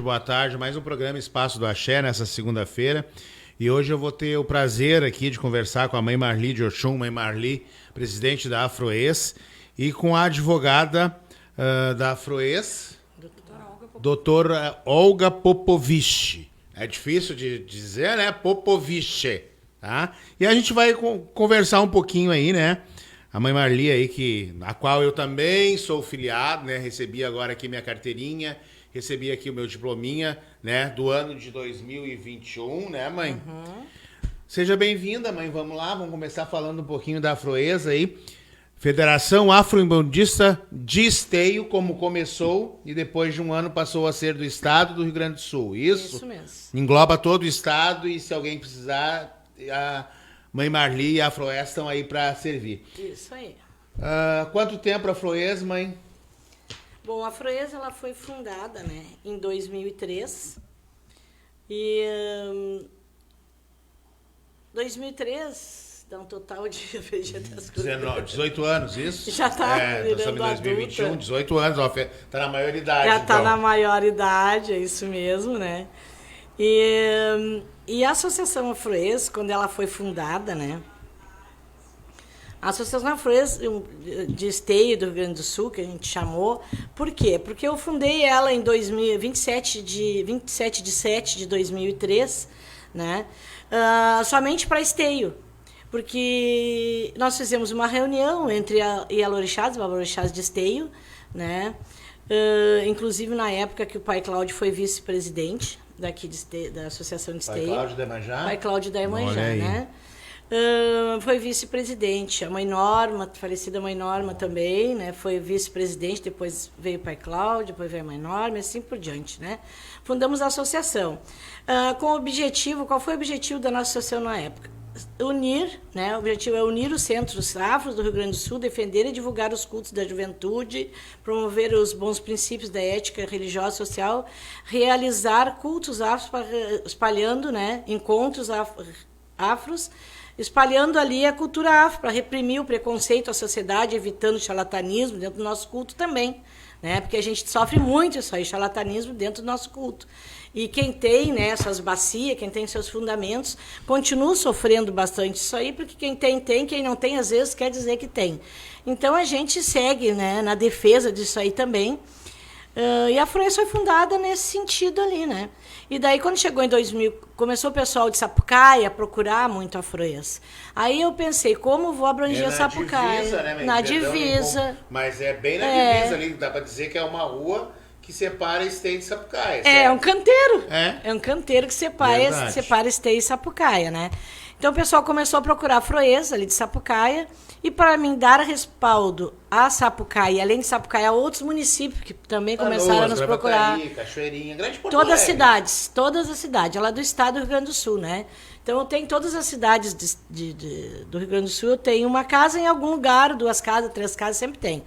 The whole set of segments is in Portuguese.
Boa tarde. Mais um programa Espaço do Axé nessa segunda-feira. E hoje eu vou ter o prazer aqui de conversar com a mãe Marli de Oxum, mãe Marli, presidente da Afroês, e com a advogada da Afroês, doutora Olga Popovich. É difícil de dizer, né? Popovich, tá? E a gente vai conversar um pouquinho aí, né? A mãe Marli aí, a qual eu também sou filiado, né? Recebi agora aqui minha carteirinha, recebi aqui o meu diplominha, né? Do ano de 2021, né, mãe? Uhum. Seja bem-vinda, mãe. Vamos lá, vamos começar falando um pouquinho da Afroês aí. Federação Afro-Umbandista de Esteio, como começou, e depois de um ano passou a ser do estado do Rio Grande do Sul. Isso mesmo. Engloba todo o estado e se alguém precisar, a mãe Marli e a Afroês estão aí para servir. Isso aí. Quanto tempo a Afroês, mãe? Bom, a Afroês ela foi fundada, né, em 2003. E 2003 dá um total de 18 anos, isso? Já está nós estamos em 2021, adulta. 18 anos, está na maioridade. Já está na maioridade, é isso mesmo, né? E a Associação Afroês, quando ela foi fundada, né? A Associação Afroês de Esteio do Rio Grande do Sul, que a gente chamou, por quê? Porque eu fundei ela em 27 de 7 de 2003, né? Somente para Esteio, porque nós fizemos uma reunião entre a Ialorixás, os Babalorixás de Esteio, né? Inclusive na época que o pai Cláudio foi vice-presidente daqui da Associação de Esteio. Pai Cláudio da Emanjá? Pai Cláudio da Emanjá, né? Foi vice-presidente. A mãe Norma, falecida mãe Norma também, né? Foi vice-presidente, depois veio o pai Cláudio, depois veio a mãe Norma, e assim por diante, né? Fundamos a associação. Com o objetivo, qual foi o objetivo da nossa associação na época? Unir, né? O objetivo é unir os centros afros do Rio Grande do Sul, defender e divulgar os cultos da juventude, promover os bons princípios da ética religiosa e social, realizar cultos afros, espalhando, né? Encontros afros, espalhando ali a cultura afro, para reprimir o preconceito à sociedade, evitando o charlatanismo dentro do nosso culto também, né? Porque a gente sofre muito isso aí, charlatanismo dentro do nosso culto. E quem tem, né, essas bacias, quem tem seus fundamentos, continua sofrendo bastante isso aí, porque quem tem, quem não tem, às vezes, quer dizer que tem. Então, a gente segue, né, na defesa disso aí também. E a Afroês foi fundada nesse sentido ali, né? E daí, quando chegou em 2000, começou o pessoal de Sapucaia a procurar muito a Afroês. Aí eu pensei, como vou abranger Sapucaia? Divisa, né, na divisa. Mas é bem na divisa ali, dá para dizer que é uma rua que separa Esteio de Sapucaia. É um canteiro. É um canteiro que separa Esteio e Sapucaia, né? Então o pessoal começou a procurar a Afroês ali de Sapucaia, e para mim dar respaldo a Sapucaia, além de Sapucaia, a outros municípios que também começaram a nos procurar. Cachoeirinha, Grande Porto todas Alegre. Todas as cidades, ela é do estado do Rio Grande do Sul, né? Então eu tenho todas as cidades do Rio Grande do Sul, eu tenho uma casa em algum lugar, 2 casas, 3 casas, sempre tem.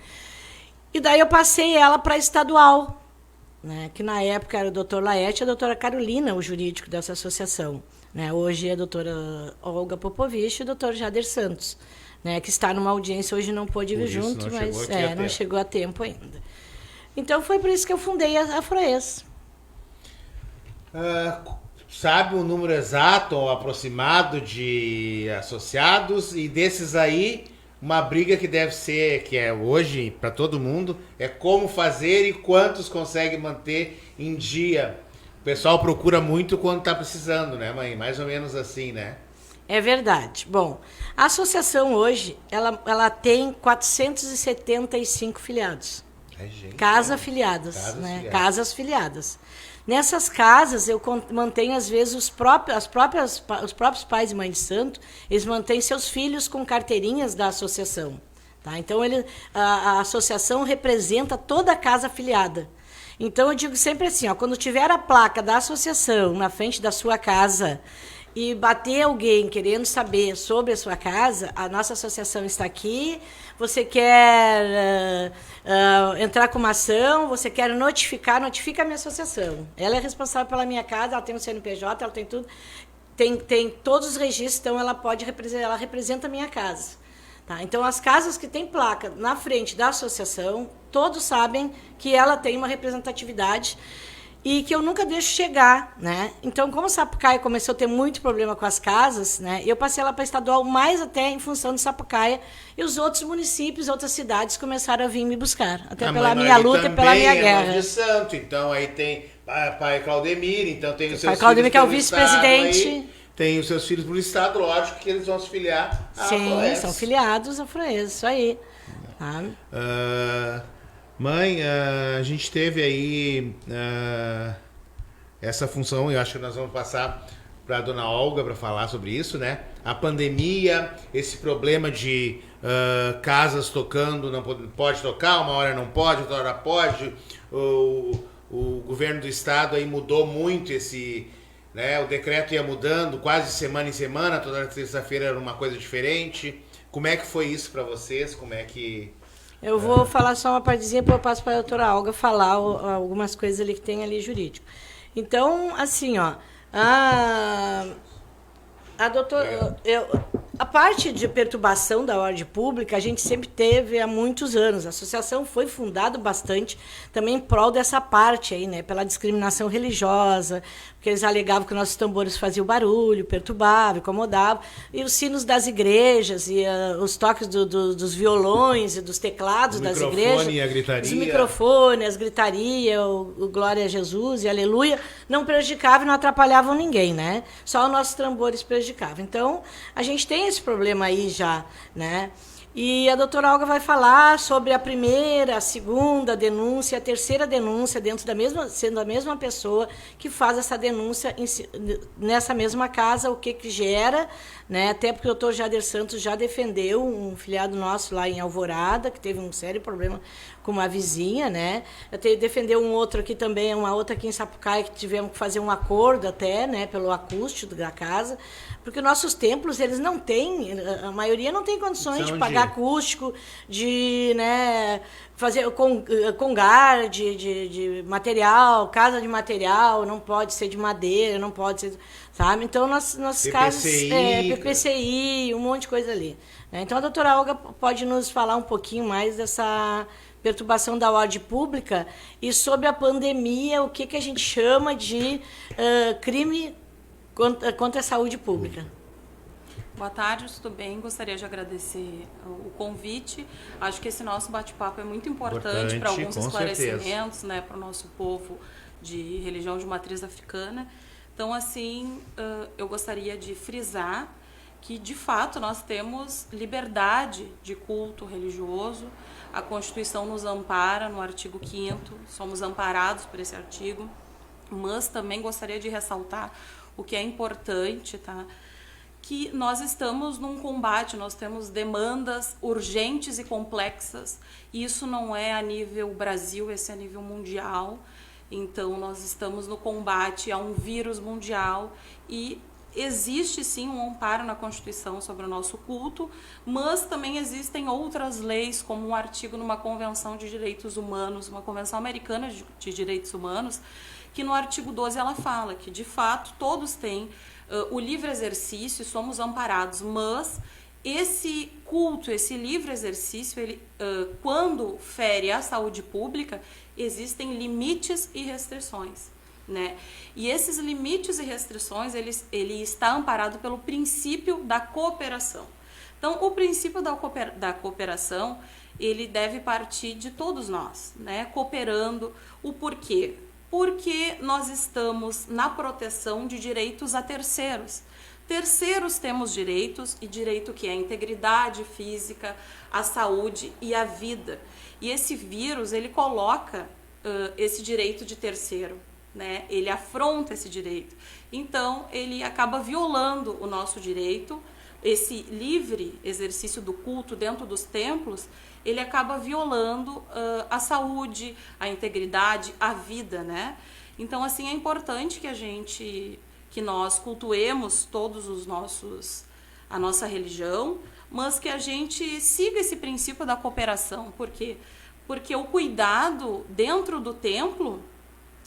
E daí eu passei ela para estadual, né? Que na época era o doutor Laerte e a doutora Carolina, o jurídico dessa associação. né? Hoje é a doutora Olga Popovich e o doutor Jader Santos, né? Que está numa audiência, hoje não pôde vir junto, mas não chegou a tempo ainda. Então foi por isso que eu fundei a Afroês. Sabe o número exato ou aproximado de associados? E desses aí, uma briga que deve ser, que é hoje para todo mundo, é como fazer e quantos consegue manter em dia. O pessoal procura muito quando está precisando, né, mãe? Mais ou menos assim, né? É verdade. Bom, a associação hoje, ela tem 475 filiados. Casas filiadas, né? Casas filiadas. Nessas casas, eu mantenho, às vezes, os próprios pais e mães de santo, eles mantêm seus filhos com carteirinhas da associação. Tá? Então, a associação representa toda a casa afiliada. Então, eu digo sempre assim, ó, quando tiver a placa da associação na frente da sua casa e bater alguém querendo saber sobre a sua casa, a nossa associação está aqui. Você quer entrar com uma ação, você quer notifica a minha associação. Ela é responsável pela minha casa, ela tem um CNPJ, ela tem tudo, tem todos os registros, então ela representa a minha casa. Tá? Então, as casas que têm placa na frente da associação, todos sabem que ela tem uma representatividade e que eu nunca deixo chegar, né? Então, como Sapucaia começou a ter muito problema com as casas, né? Eu passei lá para estadual mais até em função de Sapucaia, e os outros municípios, outras cidades começaram a vir me buscar, até pela minha luta e pela minha guerra. De Santo, então aí tem pai Claudemir, então tem os seus pai Claudemir, que é o vice-presidente. Tem os seus filhos pelo estado, lógico que eles vão se filiar à Sim, Afroês. São filiados à Afroês, isso aí. Tá? Mãe, a gente teve aí essa função, eu acho que nós vamos passar para a dona Olga para falar sobre isso, né? A pandemia, esse problema de casas tocando, não pode tocar, uma hora não pode, outra hora pode. O governo do estado aí mudou muito esse, né? O decreto ia mudando quase semana em semana, toda terça-feira era uma coisa diferente. Como é que foi isso para vocês? Como é que... Eu vou falar só uma partezinha, depois eu passo para a doutora Olga falar algumas coisas ali que tem ali jurídico. Então, assim, ó, a doutora... A parte de perturbação da ordem pública a gente sempre teve há muitos anos. A associação foi fundada bastante também em prol dessa parte aí, né? Pela discriminação religiosa, porque eles alegavam que nossos tambores faziam barulho, perturbavam, incomodavam. E os sinos das igrejas, e os toques dos violões e dos teclados das igrejas. E a gritaria. Os microfones, as gritarias, o glória a Jesus e aleluia, não prejudicavam e não atrapalhavam ninguém, né? Só os nossos tambores prejudicavam. Então, a gente tem esse problema aí já, né? E a doutora Olga vai falar sobre a primeira, a segunda denúncia, a terceira denúncia, sendo a mesma pessoa que faz essa denúncia nessa mesma casa, o que gera, né? Até porque o doutor Jader Santos já defendeu um filiado nosso lá em Alvorada, que teve um sério problema com uma vizinha, né? Defendeu um outro aqui também, uma outra aqui em Sapucaia, que tivemos que fazer um acordo até, né? Pelo acústico da casa, porque nossos templos, eles não têm, a maioria não tem condições de pagar acústico, de, né, fazer congar de material, casa de material, não pode ser de madeira, não pode ser, sabe? Então, nossas casas, PPCI, um monte de coisa ali. Né? Então, a doutora Olga pode nos falar um pouquinho mais dessa perturbação da ordem pública e sobre a pandemia, o que a gente chama de crime contra a saúde pública. Boa tarde, tudo bem? Gostaria de agradecer o convite. Acho que esse nosso bate-papo é muito importante para alguns esclarecimentos, né, para o nosso povo de religião de matriz africana. Então, assim, eu gostaria de frisar que, de fato, nós temos liberdade de culto religioso. A Constituição nos ampara no artigo 5º, somos amparados por esse artigo, mas também gostaria de ressaltar o que é importante, tá? Que nós estamos num combate, nós temos demandas urgentes e complexas, e isso não é a nível Brasil, esse é a nível mundial. Então, nós estamos no combate a um vírus mundial e existe sim um amparo na Constituição sobre o nosso culto, mas também existem outras leis, como um artigo numa Convenção de Direitos Humanos, uma Convenção Americana de Direitos Humanos, que no artigo 12 ela fala que, de fato, todos têm o livre exercício, somos amparados, mas esse culto, esse livre exercício, ele, quando fere a saúde pública, existem limites e restrições, né? E esses limites e restrições, ele está amparado pelo princípio da cooperação. Então, o princípio da cooperação, ele deve partir de todos nós, né? Cooperando. O porquê? Porque nós estamos na proteção de direitos a terceiros. Terceiros temos direitos, e direito que é a integridade física, a saúde e a vida. E esse vírus, ele coloca esse direito de terceiro, né? Ele afronta esse direito. Então, ele acaba violando o nosso direito. Esse livre exercício do culto dentro dos templos, ele acaba violando a saúde, a integridade, a vida, né? Então, assim, é importante que nós cultuemos a nossa religião, mas que a gente siga esse princípio da cooperação. Por quê? Porque o cuidado dentro do templo,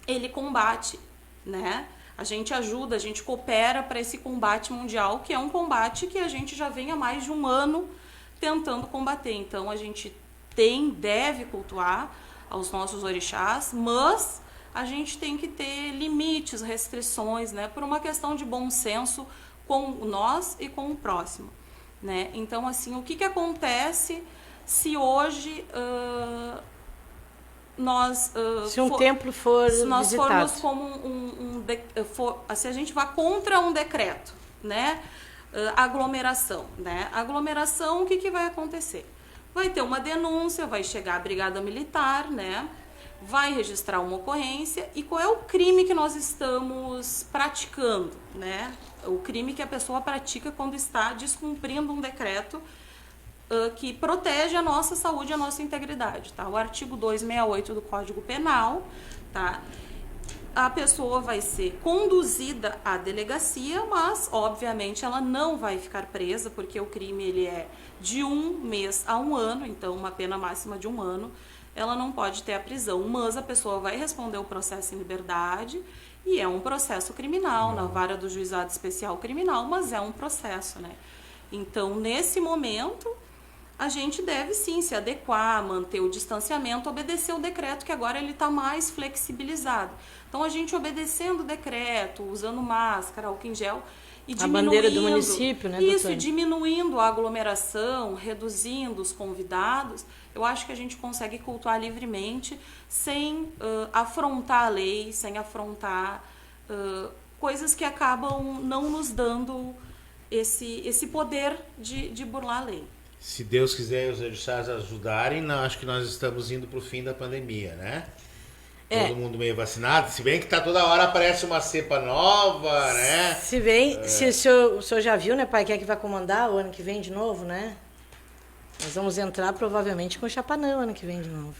ele combate, né? A gente ajuda, a gente coopera para esse combate mundial, que é um combate que a gente já vem há mais de um ano tentando combater. Então, a gente deve cultuar aos nossos orixás, mas a gente tem que ter limites, restrições, né? Por uma questão de bom senso com nós e com o próximo, né? Então, assim, o que acontece se hoje se um templo for se nós visitado, formos como se a gente vai contra um decreto, né? Aglomeração, né? Aglomeração, o que vai acontecer? Vai ter uma denúncia, vai chegar a brigada militar, né? Vai registrar uma ocorrência. E qual é o crime que nós estamos praticando, né? O crime que a pessoa pratica quando está descumprindo um decreto que protege a nossa saúde e a nossa integridade, tá? O artigo 268 do Código Penal, tá? A pessoa vai ser conduzida à delegacia, mas, obviamente, ela não vai ficar presa, porque o crime ele é de 1 mês a 1 ano, então uma pena máxima de 1 ano, ela não pode ter a prisão, mas a pessoa vai responder o processo em liberdade, e é um processo criminal, na vara do Juizado Especial Criminal, mas é um processo, né? Então, nesse momento, a gente deve sim se adequar, manter o distanciamento, obedecer o decreto, que agora ele está mais flexibilizado. Então, a gente obedecendo o decreto, usando máscara, álcool em gel e diminuindo... A bandeira do município, né, doutora? Isso, diminuindo a aglomeração, reduzindo os convidados, eu acho que a gente consegue cultuar livremente, sem afrontar a lei, sem afrontar coisas que acabam não nos dando esse poder de burlar a lei. Se Deus quiser e os orixás ajudarem, acho que nós estamos indo para o fim da pandemia, né? Todo mundo meio vacinado, se bem que tá toda hora aparece uma cepa nova, né? Se o senhor já viu, né, pai, quem é que vai comandar o ano que vem de novo, né? Nós vamos entrar provavelmente com o Chapanã o ano que vem de novo.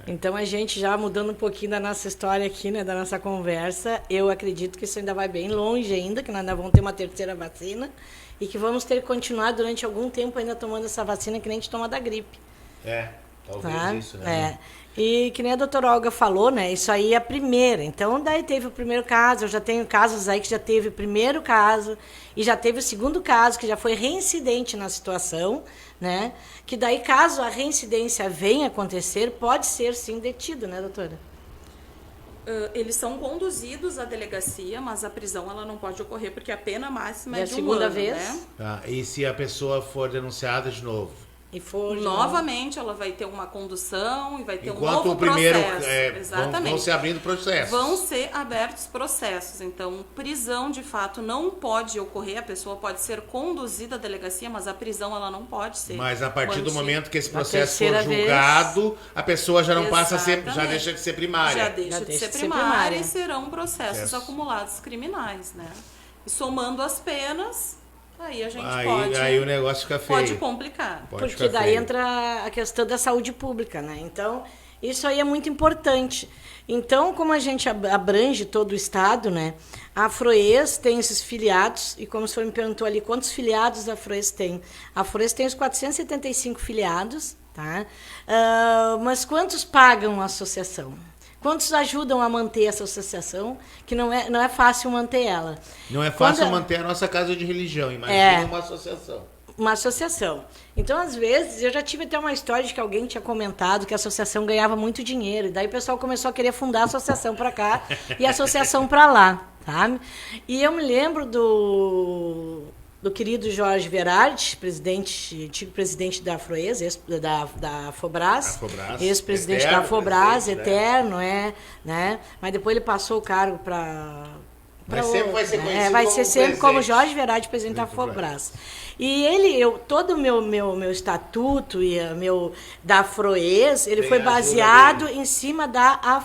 Então, a gente já mudando um pouquinho da nossa história aqui, né, da nossa conversa, eu acredito que isso ainda vai bem longe ainda, que nós ainda vamos ter uma terceira vacina e que vamos ter que continuar durante algum tempo ainda tomando essa vacina que nem a gente toma da gripe. Talvez tá? Isso, né? E que nem a doutora Olga falou, né, isso aí é a primeira. Então, daí teve o primeiro caso, eu já tenho casos aí que já teve o primeiro caso e já teve o segundo caso, que já foi reincidente na situação, né? Que daí, caso a reincidência venha acontecer, pode ser sim detido, né, doutora? Eles são conduzidos à delegacia, mas a prisão ela não pode ocorrer porque a pena máxima é de 1 ano. segunda vez? Né? E se a pessoa for denunciada de novo? E for novamente, ela vai ter uma condução e vai ter Enquanto um novo o primeiro, processo. Exatamente. Vão ser abrindo processos. Vão ser abertos processos. Então, prisão, de fato, não pode ocorrer. A pessoa pode ser conduzida à delegacia, mas a prisão ela não pode ser. Mas a partir do momento que esse processo for terceira julgado, a pessoa já não passa a ser, Exatamente. já deixa de ser primária. Já deixa de ser primária e serão processos acumulados criminais, né? E somando as penas... Aí a gente Aí o negócio fica feio. Pode complicar. Porque daí entra a questão da saúde pública, né? Então, isso aí é muito importante. Então, como a gente abrange todo o estado, né? A Afroês tem esses filiados, e como o senhor me perguntou ali, quantos filiados a Afroês tem? A Afroês tem os 475 filiados, tá? Mas quantos pagam a associação? Quantos ajudam a manter essa associação, que não é fácil manter ela. Não é fácil manter a nossa casa de religião, imagina uma associação. Uma associação. Então, às vezes, eu já tive até uma história de que alguém tinha comentado que a associação ganhava muito dinheiro. E daí o pessoal começou a querer fundar a associação para cá e a associação para lá, sabe? E eu me lembro do querido Jorge Verardi, antigo presidente da Afroes, da Fobras, ex-presidente da Fobras, eterno, né? Mas depois ele passou o cargo para... Mas sempre vai ser conhecido vai ser sempre como Jorge Verardi, presidente da Fobras. E todo o meu estatuto e da Afroes, ele foi baseado em cima da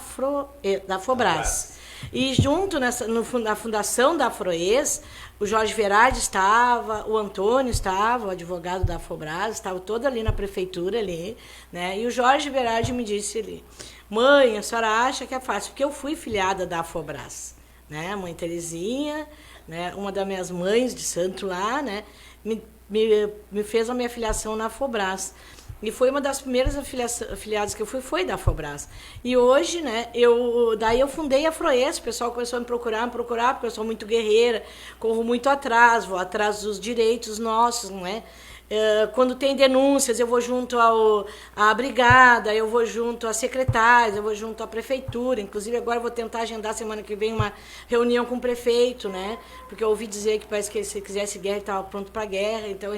Fobras. E junto na fundação da Afroes, o Jorge Verardi estava, o Antônio estava, o advogado da Fobras, estava todo ali na prefeitura, ali, né? E o Jorge Verardi me disse ali, mãe, a senhora acha que é fácil? Porque eu fui filiada da Fobras, né? A mãe Terezinha, né? Uma das minhas mães de santo lá, né? Me fez a minha filiação na Fobras. E foi uma das primeiras afiliadas que eu fui, foi da Fobras. E hoje, né, daí eu fundei a Afroes, o pessoal começou a me procurar, porque eu sou muito guerreira, corro muito atrás, vou atrás dos direitos nossos, não é? Quando tem denúncias, eu vou junto à brigada, eu vou junto às secretárias, eu vou junto à prefeitura. Inclusive, agora eu vou tentar agendar semana que vem uma reunião com o prefeito, né? Porque eu ouvi dizer que parece que se quisesse guerra, ele estava pronto para a guerra. Então,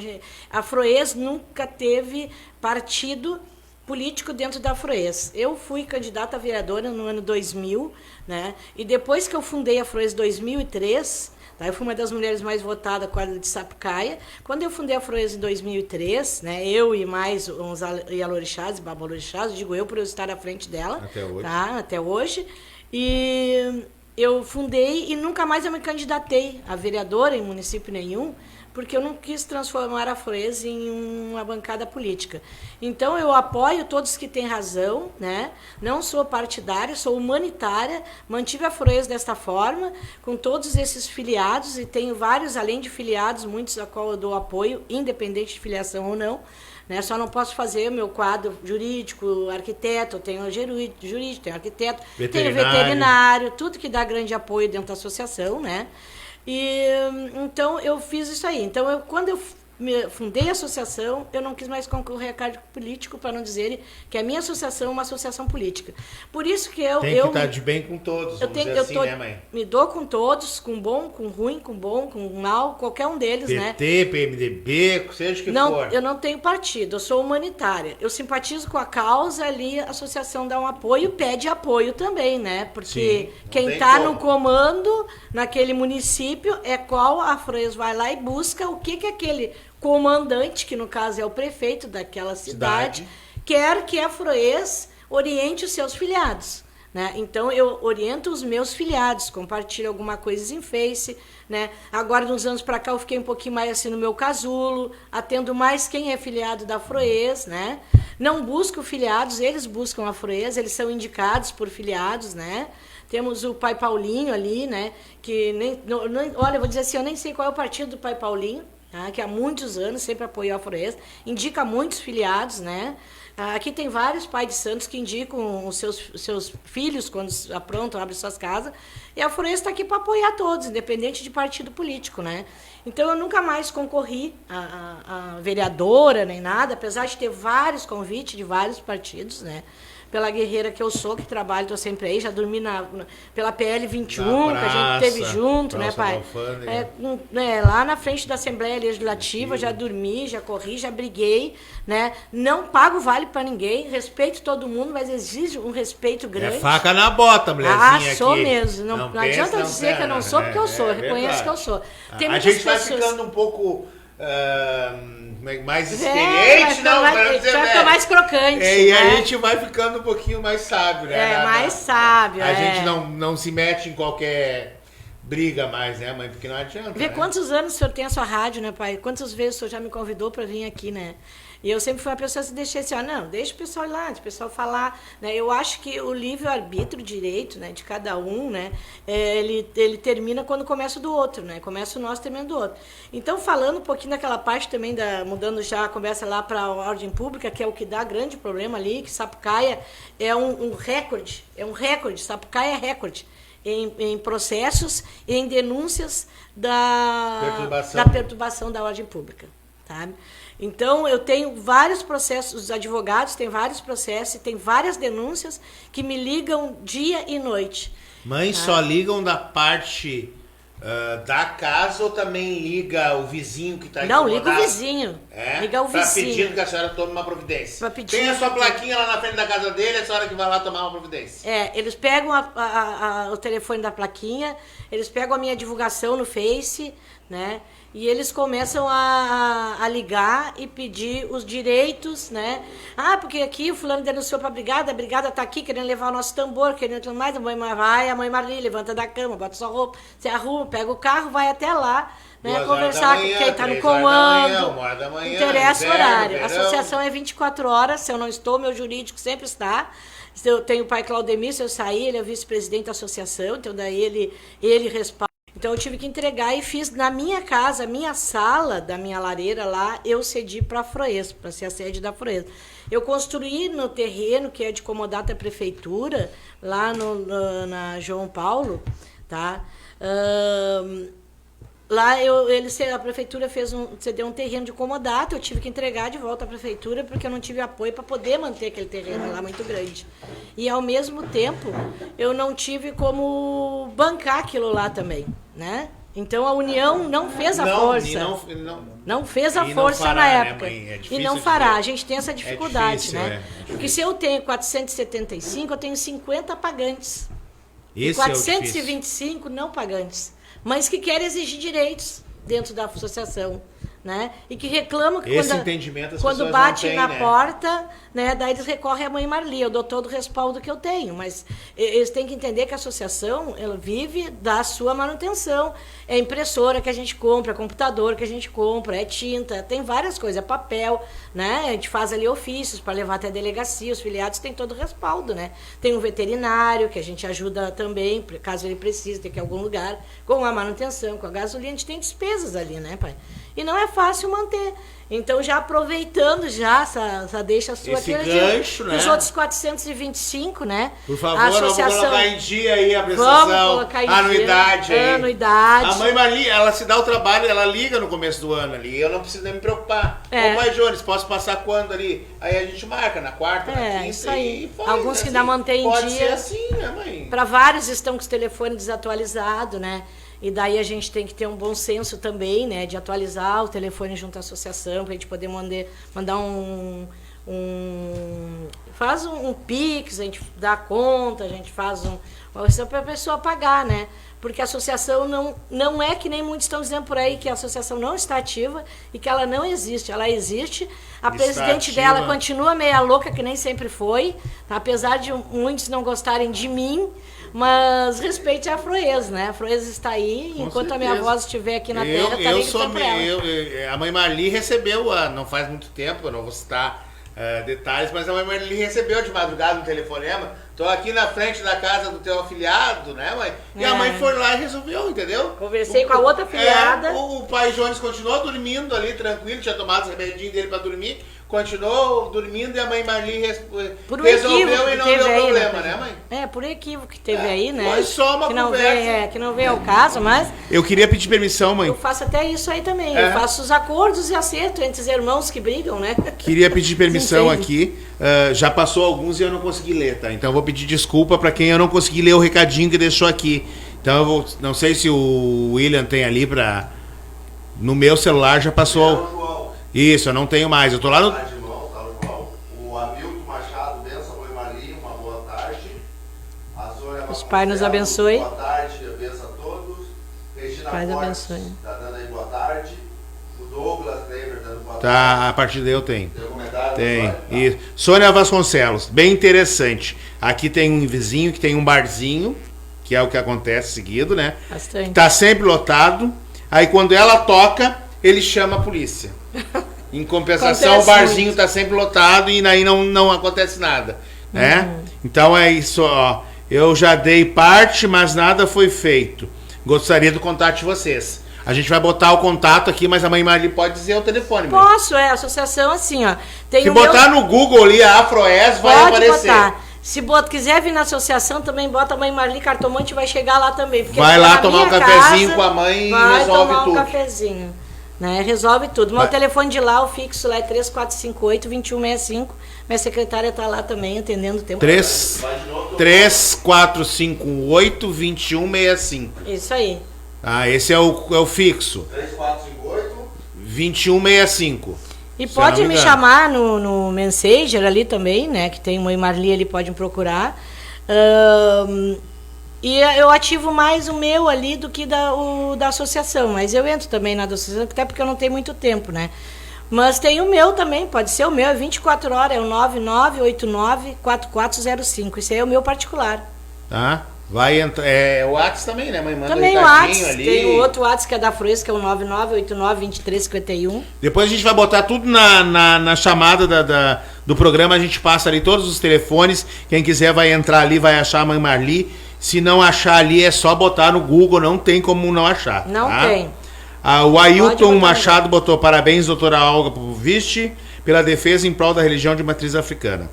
a Afroes nunca teve partido político dentro da Afroes. Eu fui candidata a vereadora no ano 2000, né? E depois que eu fundei a Afroes em 2003... Eu fui uma das mulheres mais votadas, quadra de Sapucaia. Quando eu fundei a Afroes em 2003, né, eu e mais uns Ialorixás, Babalorixás, digo eu por eu estar à frente dela. Até hoje. Tá? Até hoje. E eu fundei e nunca mais eu me candidatei a vereadora em município nenhum, porque eu não quis transformar a Afroes em uma bancada política. Então, eu apoio todos que têm razão, né? Não sou partidária, sou humanitária, mantive a Afroes desta forma, com todos esses filiados, e tenho vários, além de filiados, muitos a qual eu dou apoio, independente de filiação ou não, né? Só não posso fazer o meu quadro jurídico, arquiteto, eu tenho jurídico, tenho arquiteto, tenho veterinário, tudo que dá grande apoio dentro da associação, né? E então eu fiz isso aí. Então, quando eu fundei a associação, eu não quis mais concorrer a cargo político, para não dizer que a minha associação é uma associação política. Por isso que eu... Tem que estar de bem com todos, vamos dizer assim, né, mãe? Me dou com todos, com bom, com ruim, com bom, com mal, qualquer um deles, né? PT, PMDB, seja o que for. Eu não tenho partido, eu sou humanitária. Eu simpatizo com a causa ali, a associação dá um apoio, pede apoio também, né? Porque quem está no comando naquele município é qual a Afroes vai lá e busca o que aquele comandante, que no caso é o prefeito daquela cidade, quer que a Afroes oriente os seus filiados, né? Então, eu oriento os meus filiados, compartilho alguma coisa em Face, né? Agora, de uns anos para cá, eu fiquei um pouquinho mais assim no meu casulo, atendo mais quem é filiado da Afroes, né? Não busco filiados, eles buscam a Afroes, eles são indicados por filiados, né? Temos o Pai Paulinho ali, né? Que olha, eu vou dizer assim, eu nem sei qual é o partido do Pai Paulinho, que há muitos anos sempre apoiou a Afroes, indica muitos filiados, né? Aqui tem vários pais de santos que indicam os seus filhos quando aprontam, abrem suas casas, e a Afroes está aqui para apoiar todos, independente de partido político, né? Então, eu nunca mais concorri a vereadora nem nada, apesar de ter vários convites de vários partidos, né? Pela guerreira que eu sou, que trabalho, estou sempre aí, já dormi pela PL 21, que a gente teve junto, né, pai? Lá na frente da Assembleia Legislativa, já dormi, já corri, já briguei, né? Não pago vale para ninguém, respeito todo mundo, mas exige um respeito grande. É faca na bota, mulherzinha. Sou mesmo. Não adianta dizer que eu não sou, porque eu sou, eu reconheço que eu sou. Tem a gente vai ficando um pouco... mais experiente, vai ficar mais crocante. E a gente vai ficando um pouquinho mais sábio, né? Mais sábio. A gente não se mete em qualquer briga mais, né, mãe? Porque não adianta, Vê né? quantos anos o senhor tem a sua rádio, né, pai? Quantas vezes o senhor já me convidou para vir aqui, né? E eu sempre fui uma pessoa que deixei assim, não, deixa o pessoal ir lá, deixa o pessoal falar, né? Eu acho que o livre-arbítrio, o direito, né, de cada um, né, ele termina quando começa o do outro, né? Começa o nosso, termina do outro. Então, falando um pouquinho daquela parte também, mudando já a conversa lá para a ordem pública, que é o que dá grande problema ali, que Sapucaia é um recorde, Sapucaia é recorde. Em processos e em denúncias da perturbação da ordem pública. Tá? Então, eu tenho vários processos, os advogados têm vários processos, e tem várias denúncias que me ligam dia e noite. Mãe, só ligam da parte da casa ou também liga o vizinho que está incomodado? Não, liga o vizinho. Liga o vizinho. Pedindo que a senhora tome uma providência. Tem a sua plaquinha lá na frente da casa dele, a senhora que vai lá tomar uma providência. Eles pegam o telefone da plaquinha, eles pegam a minha divulgação no Face, né? E eles começam a ligar e pedir os direitos, né? Porque aqui o fulano denunciou para a brigada está aqui querendo levar o nosso tambor, querendo tudo mais, a mãe Marli levanta da cama, bota sua roupa, se arruma, pega o carro, vai até lá, né? Conversar com quem está no comando, interessa o horário. A associação é 24 horas, se eu não estou, meu jurídico sempre está. Eu tenho o pai Claudemir, se eu sair, ele é o vice-presidente da associação, então daí ele respalda. Então eu tive que entregar e fiz na minha casa, minha sala da minha lareira lá, eu cedi para a Afroês, para ser a sede da Afroês. Eu construí no terreno que é de comodato da prefeitura, lá na João Paulo, tá? Lá a prefeitura cedeu um terreno de comodato, eu tive que entregar de volta à prefeitura porque eu não tive apoio para poder manter aquele terreno lá muito grande. E ao mesmo tempo, eu não tive como bancar aquilo lá também, né? Então a União não fez a força. Não fez a força na época. Né, e não fará. A gente tem essa dificuldade, difícil, né? Porque se eu tenho 475, eu tenho 50 pagantes. E 425 não pagantes. Mas que querem exigir direitos dentro da associação, né? E que reclamam que quando bate na porta, né? Daí eles recorrem à mãe Marli. Eu dou todo o respaldo que eu tenho, mas eles têm que entender que a associação ela vive da sua manutenção. É impressora que a gente compra, é computador que a gente compra, é tinta, tem várias coisas, é papel, né? A gente faz ali ofícios para levar até a delegacia, os filiados têm todo o respaldo, né? Tem um veterinário que a gente ajuda também, caso ele precise ter que ir a algum lugar, com a manutenção, com a gasolina, a gente tem despesas ali, né, pai? E não é fácil manter. Então, já aproveitando essa deixa sua esse gancho, né? Os outros 425, né? Por favor, vamos colocar em dia aí a prestação, anuidade. A mãe Marli, ela se dá o trabalho, ela liga no começo do ano ali, eu não preciso nem me preocupar. Ô, pai Jones, posso passar quando ali? Aí a gente marca, na quarta, na quinta, isso aí. E faz, alguns que ainda mantêm em dia. Pode ser assim, né, mãe? Para vários estão com os telefones desatualizados, né? E daí a gente tem que ter um bom senso também, né? De atualizar o telefone junto à associação, para a gente poder mandar faz um Pix, a gente dá conta, a gente faz para a pessoa pagar, né? Porque a associação não é que nem muitos estão dizendo por aí, que a associação não está ativa e que ela não existe. Ela existe, a presidente dela continua meia louca, que nem sempre foi, tá? Apesar de muitos não gostarem de mim, mas respeite a Afroês, né? A Afroês está aí, enquanto a minha voz estiver aqui na terra, a mãe Marli recebeu, não faz muito tempo, eu não vou citar detalhes, mas a mãe Marli recebeu de madrugada um telefonema. Tô aqui na frente da casa do teu afiliado, né, mãe? E a mãe foi lá e resolveu, entendeu? Conversei com a outra afiliada. O pai Jones continuou dormindo ali, tranquilo, tinha tomado os remedinhos dele para dormir. Continuou dormindo e a mãe Marli resolveu e não deu problema, né, mãe? Por equívoco que teve aí, né? Foi só uma conversa. Que não veio ao caso, mas... Eu queria pedir permissão, mãe. Eu faço até isso aí também. Eu faço os acordos e acerto entre os irmãos que brigam, né? Queria pedir permissão aqui. Já passou alguns e eu não consegui ler, tá? Então eu vou pedir desculpa para quem eu não consegui ler o recadinho que deixou aqui. Então não sei se o William tem ali para... No meu celular já passou... Isso, eu não tenho mais. Eu tô lá no... O Hamilton Machado, benção, mãe Marli, uma boa tarde. A Zônia Os pais nos abençoe. Boa tarde, benção a todos. Regina Fortes, tá dando aí boa tarde. O Douglas Kleber dando boa tarde. Tá, a partir daí eu tenho. Tem. Isso. Sônia Vasconcelos, bem interessante. Aqui tem um vizinho que tem um barzinho, que é o que acontece seguido, né? Bastante. Tá sempre lotado. Aí quando ela toca, ele chama a polícia. Em compensação, Acontece o barzinho muito. tá sempre lotado e aí não acontece nada, né? Então é isso, ó. Eu já dei parte, mas nada foi feito. Gostaria do contato de vocês. A gente vai botar o contato aqui, mas a mãe Marli pode dizer o telefone. Mãe. Posso, a associação assim, ó. Tem Se o botar meu... no Google ali, a Afroes vai Pode aparecer. botar. Se quiser vir na associação, também bota a mãe Marli Cartomante, vai chegar lá também. Porque Vai lá na tomar um minha cafezinho casa, com a mãe e vai resolve tomar tudo. um cafezinho. Né? Resolve tudo. Meu Vai. telefone de lá, o fixo lá é 3458-2165. Minha secretária está lá também, atendendo o tempo. 3458-2165. Isso aí. Ah, esse é o fixo. 2165. E Se pode eu não me me engano. chamar no Messenger ali também, né? Que tem Mãe Marli ali, podem procurar. E eu ativo mais o meu ali do que da associação. Mas eu entro também na da associação, até porque eu não tenho muito tempo, né? Mas tem o meu também, pode ser o meu, é 24 horas, é o 9989-4405. Esse aí é o meu particular. Tá? Vai entrar. É o WhatsApp também, né, mãe? Manda Também um o recadinho WhatsApp, ali. tem o outro WhatsApp que é da Afroes, que é o 9989-2351. Depois a gente vai botar tudo na chamada do programa, a gente passa ali todos os telefones. Quem quiser vai entrar ali, vai achar a mãe Marli. Se não achar ali, é só botar no Google, não tem como não achar. Não tá? tem. O Ailton botar Machado botou parabéns, doutora Olga Poviste, pela defesa em prol da religião de matriz africana.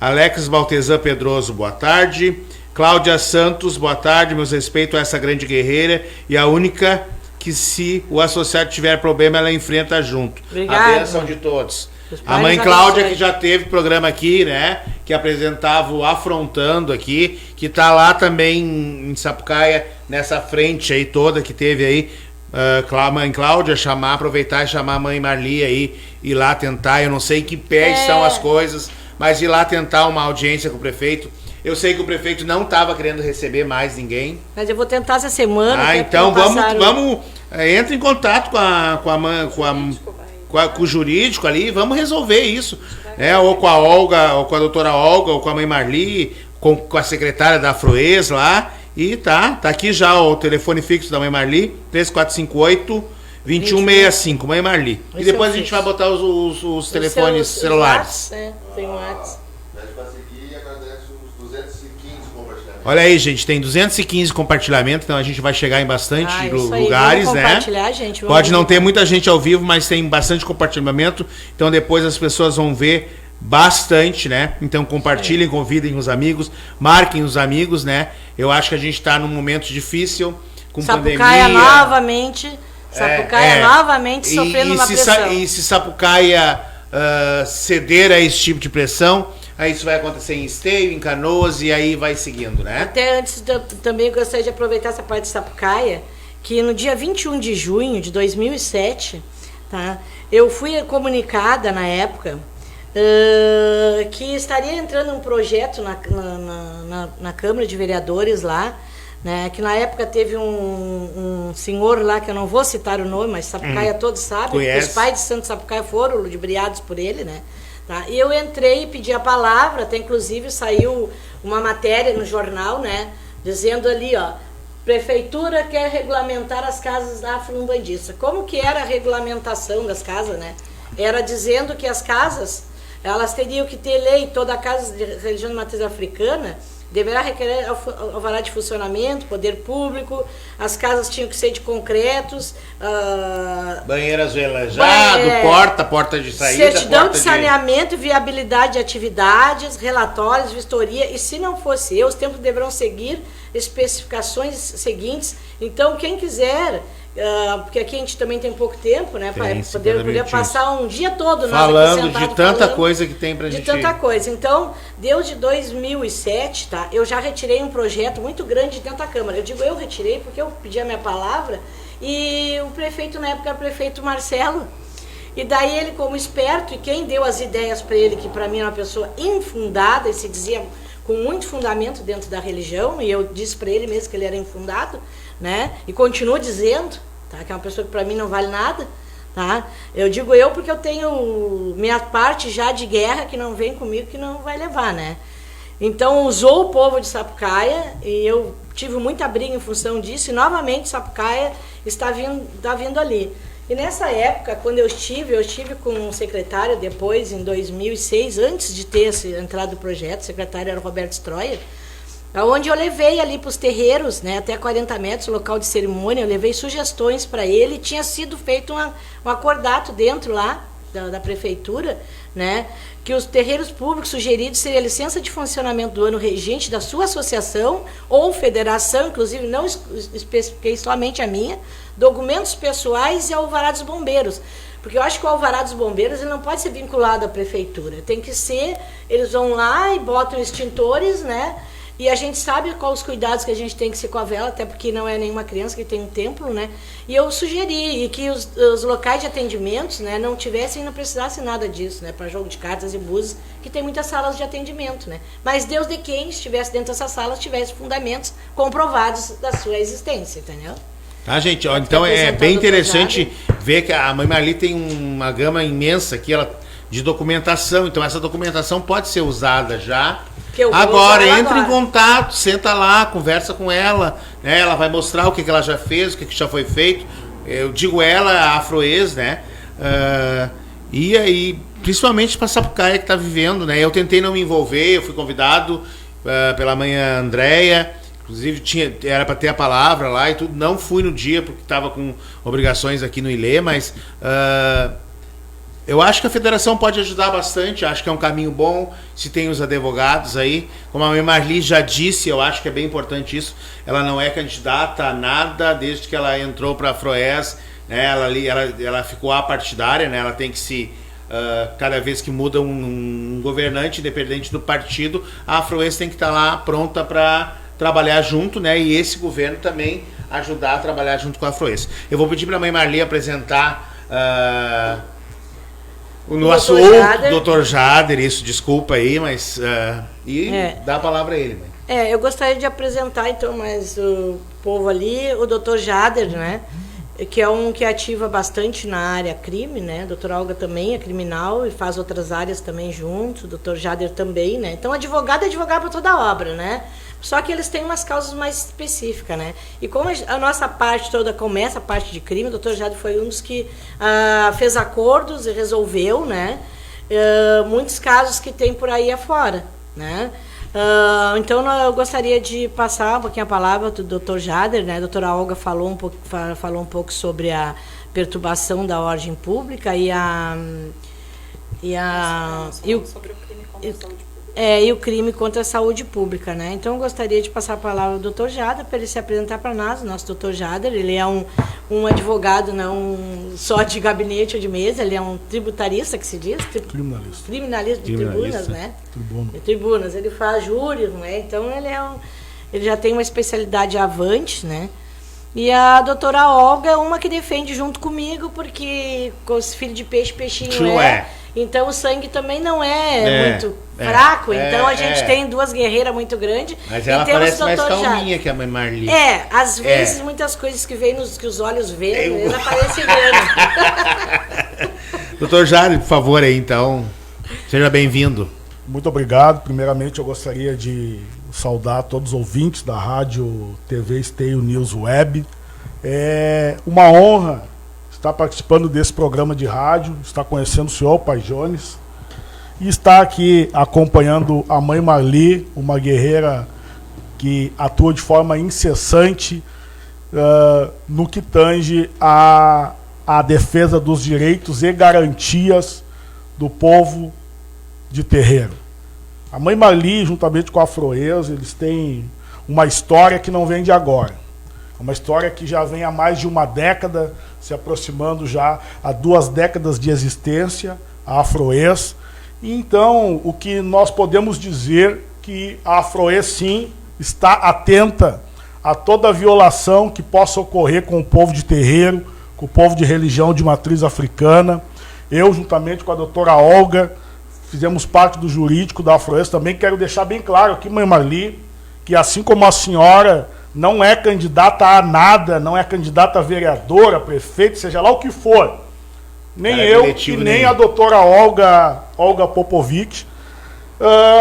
Alex Baltezan Pedroso, boa tarde. Cláudia Santos, boa tarde. Meus respeitos a essa grande guerreira e a única que, se o associado tiver problema, ela enfrenta junto. Obrigada. A bênção de todos. Os A mãe pais Cláudia, abençoe. que já teve programa aqui, né? Que apresentava o Afrontando aqui, que tá lá também em Sapucaia, nessa frente aí toda que teve aí. A mãe Cláudia, aproveitar e chamar a mãe Marli aí, ir lá tentar. Eu não sei em que pé estão as coisas, mas ir lá tentar uma audiência com o prefeito. Eu sei que o prefeito não estava querendo receber mais ninguém. Mas eu vou tentar essa semana. até Então porque não passaram- vamos entre em contato com o jurídico ali, vamos resolver isso, né? Ou com a Olga, ou com a doutora Olga, ou com a mãe Marli, com a secretária da Afroes lá, e tá aqui já o telefone fixo da mãe Marli, 3458-2165, mãe Marli. E Esse depois é o a gente fixo. vai botar os telefones Os celulares. WhatsApp, tem o WhatsApp. Pede para seguir e agradece os 215 compartilhamentos. Olha aí, gente, tem 215 compartilhamentos, então a gente vai chegar em bastante Isso aí, lugares, vamos né? compartilhar, gente. Vamos Pode não ter muita gente ao vivo, mas tem bastante compartilhamento, então depois as pessoas vão ver bastante, né? Então compartilhem, convidem os amigos, marquem os amigos, né? Eu acho que a gente está num momento difícil, com Sapucaia pandemia. novamente. Sapucaia novamente sofrendo uma pressão. E se Sapucaia ceder a esse tipo de pressão, aí isso vai acontecer em Esteio, em Canoas, e aí vai seguindo, né? Até antes, também gostaria de aproveitar essa parte de Sapucaia, que no dia 21 de junho de 2007, tá, eu fui comunicada na época que estaria entrando um projeto na Câmara de Vereadores lá, né, que na época teve um senhor lá, que eu não vou citar o nome, mas Sapucaia todos sabem, porque os pais de Santo Sapucaia foram ludibriados por ele, né? Tá? E eu entrei e pedi a palavra, até inclusive saiu uma matéria no jornal, né, dizendo ali, ó, prefeitura quer regulamentar as casas afro-umbandistas. Como que era a regulamentação das casas, né? Era dizendo que as casas, elas teriam que ter lei, toda casa de religião de matriz africana deverá requerer alvará de funcionamento, poder público, as casas tinham que ser de concretos, Banheiro azuelejado, porta de saída, certidão porta de saneamento e viabilidade de atividades, relatórios, vistoria, e se não fosse os templos deverão seguir especificações seguintes. Então, quem quiser, porque aqui a gente também tem pouco tempo, né, para poder passar um dia todo falando de tanta coisa que tem pra gente. De tanta coisa. Então, desde 2007, tá, eu já retirei um projeto muito grande dentro da Câmara. Eu digo, eu retirei porque eu pedi a minha palavra e o prefeito na época era o prefeito Marcelo. E daí ele, como esperto, e quem deu as ideias para ele, que para mim é uma pessoa infundada, e se dizia com muito fundamento dentro da religião, e eu disse para ele mesmo que ele era infundado, né? E continuo dizendo, tá? Que é uma pessoa que para mim não vale nada, tá? Eu digo eu porque eu tenho minha parte já de guerra que não vem comigo, que não vai levar, né? Então usou o povo de Sapucaia e eu tive muita briga em função disso, e novamente Sapucaia está vindo ali. E nessa época, quando eu estive com um secretário depois, em 2006, antes de ter entrado o projeto, o secretário era o Roberto Stroyer, onde eu levei ali para os terreiros, né, até 40 metros, local de cerimônia, eu levei sugestões para ele, tinha sido feito um acordato dentro lá da prefeitura, né, que os terreiros públicos sugeridos seria a licença de funcionamento do ano regente da sua associação ou federação, inclusive não especifiquei somente a minha, documentos pessoais e alvará dos bombeiros. Porque eu acho que o alvará dos bombeiros ele não pode ser vinculado à prefeitura. Tem que ser, eles vão lá e botam extintores, né? E a gente sabe quais os cuidados que a gente tem que ser com a vela, até porque não é nenhuma criança que tem um templo, né? E eu sugeri que os locais de atendimentos, né, não tivessem, não precisasse nada disso, né? Para jogo de cartas e búzios, que tem muitas salas de atendimento, né? Mas Deus de quem estivesse dentro dessas salas tivesse fundamentos comprovados da sua existência, entendeu? Tá, gente? Ó, então é bem interessante ver que a Mãe Marli tem uma gama imensa aqui de documentação. Então essa documentação pode ser usada já. Agora, entre em contato, senta lá, conversa com ela, né? Ela vai mostrar o que ela já fez, o que já foi feito. Eu digo ela, a Afroês, né? E aí, principalmente para Sapucaia que está vivendo, né? Eu tentei não me envolver, eu fui convidado pela mãe Andréia, inclusive era para ter a palavra lá e tudo. Não fui no dia porque estava com obrigações aqui no Ilê, mas eu acho que a federação pode ajudar bastante, acho que é um caminho bom, se tem os advogados aí. Como a mãe Marli já disse, eu acho que é bem importante isso, ela não é candidata a nada desde que ela entrou para a Afroês, né? Ela ficou apartidária, né? Ela tem que se... cada vez que muda um governante, independente do partido, a Afroês tem que estar lá pronta para trabalhar junto, né? E esse governo também ajudar a trabalhar junto com a Afroês. Eu vou pedir para a mãe Marli apresentar... o nosso Dr. Jader, isso, desculpa aí, mas... dá a palavra a ele, mãe. Eu gostaria de apresentar, então, mais o povo ali, o Dr. Jader, né? Que é um que ativa bastante na área crime, né? A doutora Olga também é criminal e faz outras áreas também junto, o Dr. Jader também, né? Então, advogado é advogado para toda a obra, né? Só que eles têm umas causas mais específicas, né? E como a nossa parte toda começa, a parte de crime, o Dr. Jade foi um dos que fez acordos e resolveu, né? Muitos casos que tem por aí afora, né? Então, eu gostaria de passar um pouquinho a palavra do Dr. Jader, né? A doutora Olga falou um pouco sobre a perturbação da ordem pública sobre o crime contra a saúde pública. E o crime contra a saúde pública, né? Então, eu gostaria de passar a palavra ao Dr. Jader para ele se apresentar para nós. O nosso Dr. Jader, ele é um advogado não só de gabinete ou de mesa, ele é um tributarista, que se diz? Criminalista de tribunas, né? De tribunas. Ele faz júris, né? Então, ele já tem uma especialidade avante, né? E a doutora Olga é uma que defende junto comigo, porque com os filhos de peixe, peixinho Então o sangue também não é muito fraco, então a gente tem duas guerreiras muito grandes. Mas ela parece mais calminha que a mãe Marli. Às vezes muitas coisas que vêm que os olhos veem, ela parece vendo. Doutor Jader, por favor aí então, seja bem-vindo. Muito obrigado. Primeiramente eu gostaria de saudar todos os ouvintes da rádio TV Esteio News Web. É uma honra estar participando desse programa de rádio, estar conhecendo o senhor, Pai Jones, e estar aqui acompanhando a mãe Marli, uma guerreira que atua de forma incessante no que tange a defesa dos direitos e garantias do povo de terreiro. A mãe Marli, juntamente com a Afroês, eles têm uma história que não vem de agora. Uma história que já vem há mais de uma década, se aproximando já a 2 décadas de existência, a Afroês. E então, o que nós podemos dizer que a Afroês, sim, está atenta a toda violação que possa ocorrer com o povo de terreiro, com o povo de religião de matriz africana. Eu, juntamente com a doutora Olga, fizemos parte do jurídico da Afroês. Também quero deixar bem claro aqui, mãe Marli, que assim como a senhora não é candidata a nada, não é candidata a vereadora, prefeito, seja lá o que for, nem eu e nem a doutora Olga Popovic,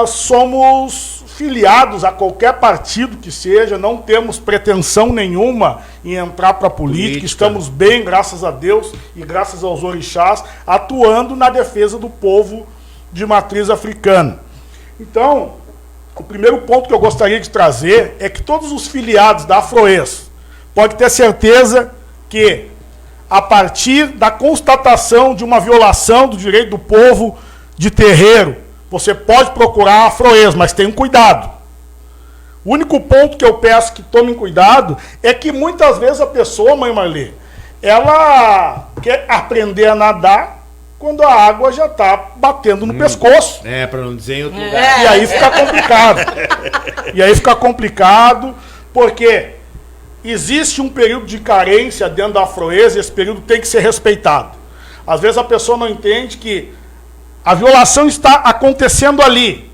somos filiados a qualquer partido que seja, não temos pretensão nenhuma em entrar para a política, estamos bem, graças a Deus e graças aos orixás, atuando na defesa do povo de matriz africana. Então, o primeiro ponto que eu gostaria de trazer é que todos os filiados da Afroês podem ter certeza que, a partir da constatação de uma violação do direito do povo de terreiro, você pode procurar a Afroês, mas tenham cuidado. O único ponto que eu peço que tomem cuidado é que muitas vezes a pessoa, mãe Marli, ela quer aprender a nadar quando a água já está batendo no pescoço. Para não dizer em outro lugar. E aí fica complicado. E aí fica complicado, porque existe um período de carência dentro da Afroês e esse período tem que ser respeitado. Às vezes a pessoa não entende que a violação está acontecendo ali.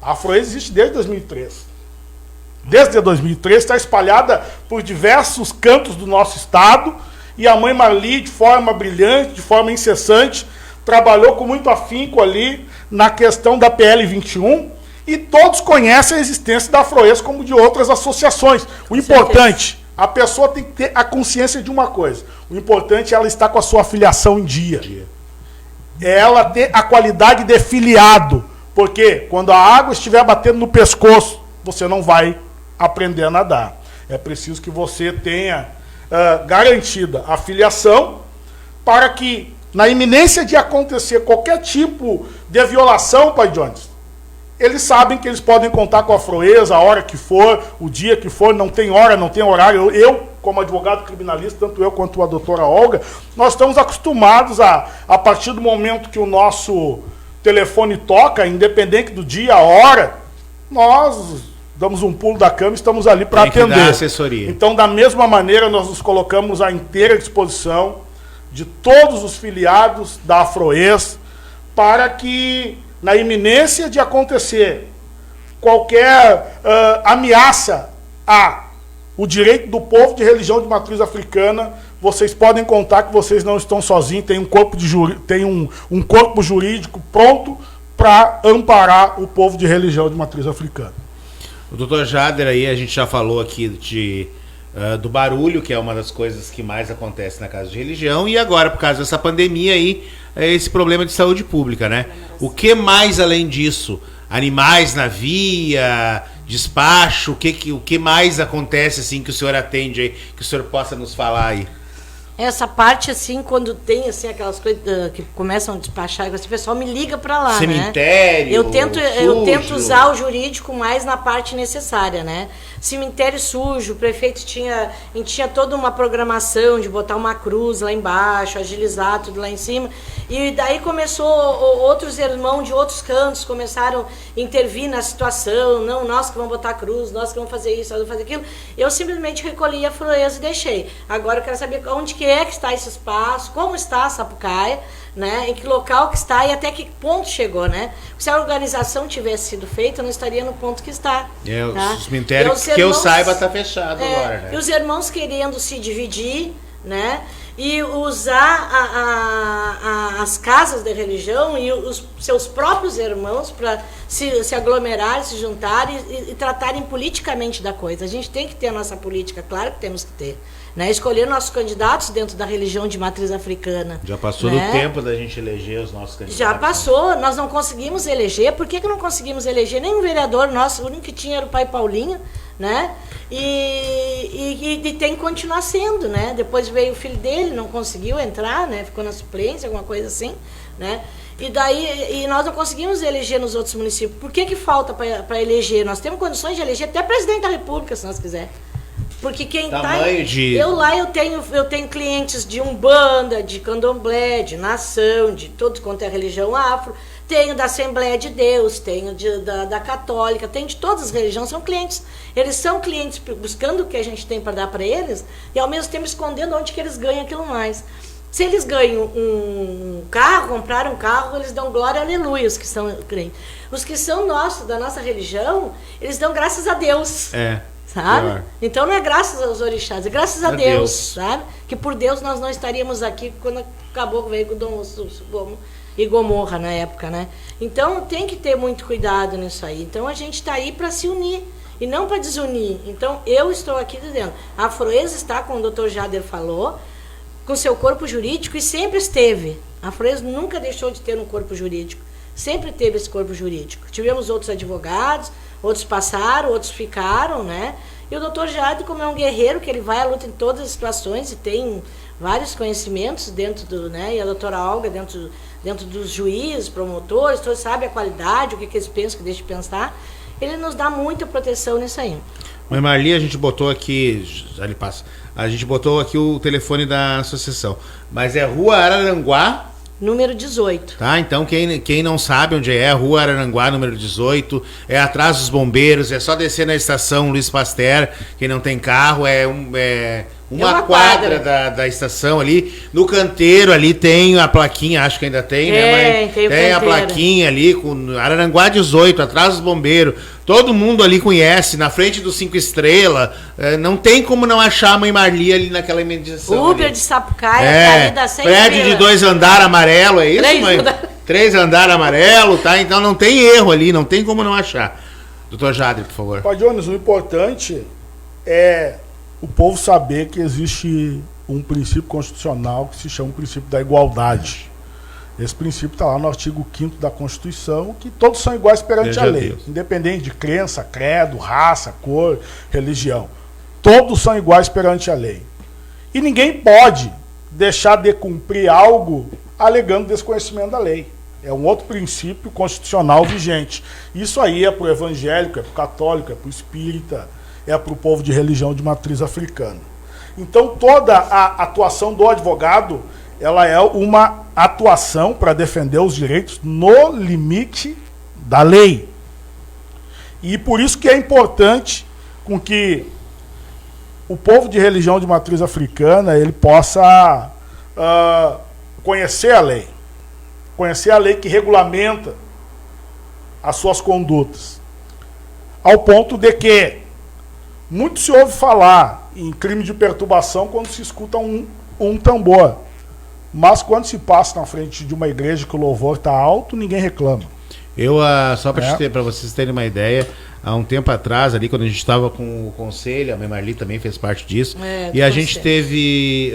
A Afroês existe desde 2003. Desde 2003 está espalhada por diversos cantos do nosso estado e a mãe Marli, de forma brilhante, de forma incessante, trabalhou com muito afinco ali na questão da PL 21 e todos conhecem a existência da Afroês como de outras associações. O importante, a pessoa tem que ter a consciência de uma coisa. O importante é ela estar com a sua filiação em dia. É ela ter a qualidade de filiado. Porque quando a água estiver batendo no pescoço, você não vai aprender a nadar. É preciso que você tenha garantida a filiação para que, na iminência de acontecer qualquer tipo de violação, Pai Jones, eles sabem que eles podem contar com a Afroês a hora que for, o dia que for, não tem hora, não tem horário. Eu, como advogado criminalista, tanto eu quanto a doutora Olga, nós estamos acostumados a partir do momento que o nosso telefone toca, independente do dia, a hora, nós damos um pulo da cama e estamos ali para atender. Dar assessoria. Então, da mesma maneira, nós nos colocamos à inteira disposição de todos os filiados da Afroês para que, na iminência de acontecer qualquer ameaça ao direito do povo de religião de matriz africana, vocês podem contar que vocês não estão sozinhos, tem um corpo jurídico pronto para amparar o povo de religião de matriz africana. O doutor Jader aí, a gente já falou aqui do barulho, que é uma das coisas que mais acontece na casa de religião, e agora, por causa dessa pandemia aí, é esse problema de saúde pública, né? O que mais além disso? Animais na via, despacho, o que mais acontece assim que o senhor atende aí, que o senhor possa nos falar aí? Essa parte, assim, quando tem assim, aquelas coisas que começam a despachar, o pessoal me liga para lá, cemitério, né? Eu tento usar o jurídico mais na parte necessária, né? Cemitério sujo, o prefeito tinha toda uma programação de botar uma cruz lá embaixo, agilizar tudo lá em cima. E daí começou, outros irmãos de outros cantos começaram a intervir na situação. Não, nós que vamos botar a cruz, nós que vamos fazer isso, nós vamos fazer aquilo. Eu simplesmente recolhi a Afroês e deixei. Agora eu quero saber onde que está esse espaço, como está a Sapucaia, né? Em que local que está e até que ponto chegou, né? Se a organização tivesse sido feita, não estaria no ponto que está. O cemitério, que eu saiba, está fechado agora, né? E os irmãos querendo se dividir, né? E usar as casas de religião e os seus próprios irmãos para se aglomerar, se juntar e tratarem politicamente da coisa. A gente tem que ter a nossa política, claro que temos que ter. Né? Escolher nossos candidatos dentro da religião de matriz africana. Já passou do tempo da gente eleger os nossos candidatos. Já passou, nós não conseguimos eleger. Por que não conseguimos eleger nenhum vereador nosso? O único que tinha era o pai Paulinho, né? E tem que continuar sendo, né? Depois veio o filho dele, não conseguiu entrar, né? Ficou na suplência, alguma coisa assim, né? E nós não conseguimos eleger nos outros municípios. Por que falta para eleger? Nós temos condições de eleger até presidente da República, se nós quisermos. Porque quem eu tenho clientes de Umbanda, de Candomblé, de Nação, de tudo quanto é religião afro, tenho da Assembleia de Deus, tenho da Católica, tenho de todas as religiões, são clientes. Eles são clientes buscando o que a gente tem para dar para eles e ao mesmo tempo escondendo onde que eles ganham aquilo mais. Se eles ganham um carro, compraram um carro, eles dão glória, aleluia, os que são crentes. Os que são da nossa religião, eles dão graças a Deus. Sabe? Pior. Então não é graças aos orixás, é graças a Deus, sabe? Que por Deus nós não estaríamos aqui quando acabou veio com o Dom e Gomorra na época, né? Então tem que ter muito cuidado nisso aí. Então a gente está aí para se unir e não para desunir. Então eu estou aqui dizendo, a Afroês está, como o Dr. Jader falou, com seu corpo jurídico e sempre esteve. A Afroês nunca deixou de ter um corpo jurídico. Sempre teve esse corpo jurídico. Tivemos outros advogados, outros passaram, outros ficaram, né? E o doutor Jader, como é um guerreiro, que ele vai à luta em todas as situações e tem vários conhecimentos dentro do, né? E a doutora Olga dentro dos juízes, promotores, todos sabem a qualidade, o que eles pensam, o que deixam de pensar. Ele nos dá muita proteção nisso aí. Mãe Marli, a gente botou aqui, ali passa, a gente botou aqui o telefone da associação, mas é Rua Araranguá, número 18. Tá, então quem não sabe onde é, Rua Araranguá, número 18, é atrás dos bombeiros, é só descer na estação Luiz Pasteur, quem não tem carro, uma quadra da estação ali, no canteiro ali tem a plaquinha, acho que ainda tem, né? Mas tem a plaquinha ali, com Araranguá 18, atrás dos bombeiros, todo mundo ali conhece, na frente do 5 Estrelas, não tem como não achar a Mãe Marli ali naquela imediação. Uber ali. De Sapucaia, prédio de 2 andares amarelo, é isso, mãe? 3 andares amarelo, tá? Então não tem erro ali, não tem como não achar. Doutor Jader, por favor. Pai Jones, o importante é o povo saber que existe um princípio constitucional que se chama o princípio da igualdade. Esse princípio está lá no artigo 5º da Constituição, que todos são iguais perante a lei, independente de crença, credo, raça, cor, religião. Todos são iguais perante a lei. E ninguém pode deixar de cumprir algo alegando desconhecimento da lei. É um outro princípio constitucional vigente. Isso aí é para o evangélico, é para o católico, é para o espírita, é para o povo de religião de matriz africana. Então toda a atuação do advogado, ela é uma atuação para defender os direitos no limite da lei. E por isso que é importante com que o povo de religião de matriz africana ele possa conhecer a lei. Conhecer a lei que regulamenta as suas condutas. Ao ponto de que muito se ouve falar em crime de perturbação quando se escuta um tambor. Mas quando se passa na frente de uma igreja que o louvor está alto, ninguém reclama. Só para vocês terem uma ideia, há um tempo atrás, ali, quando a gente estava com o conselho, a Mãe Marli também fez parte disso, e a gente teve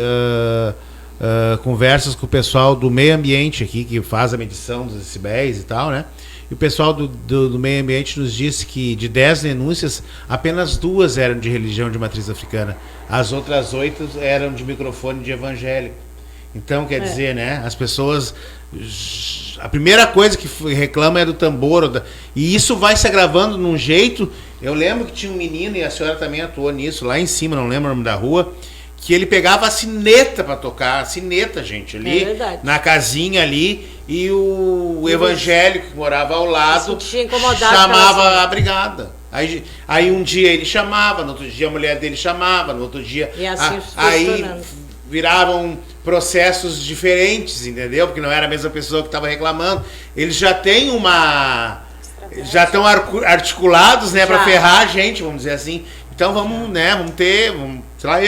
conversas com o pessoal do meio ambiente aqui, que faz a medição dos decibéis e tal, né? E o pessoal do meio ambiente nos disse que de 10 denúncias, apenas 2 eram de religião de matriz africana. As outras 8 eram de microfone de evangélico. Então, quer dizer, né? As pessoas... A primeira coisa que reclama é do tambor. E isso vai se agravando num jeito... Eu lembro que tinha um menino, e a senhora também atuou nisso, lá em cima, não lembro o nome da rua, que ele pegava a sineta para tocar. A sineta, gente, ali, na casinha ali, e o evangélico que morava ao lado chamava a brigada. Aí um dia ele chamava, no outro dia a mulher dele chamava, no outro dia... E assim aí viravam processos diferentes, entendeu? Porque não era a mesma pessoa que estava reclamando. Eles já têm já estão articulados, né, para ferrar a gente, vamos dizer assim. Então vamos ter, sei lá,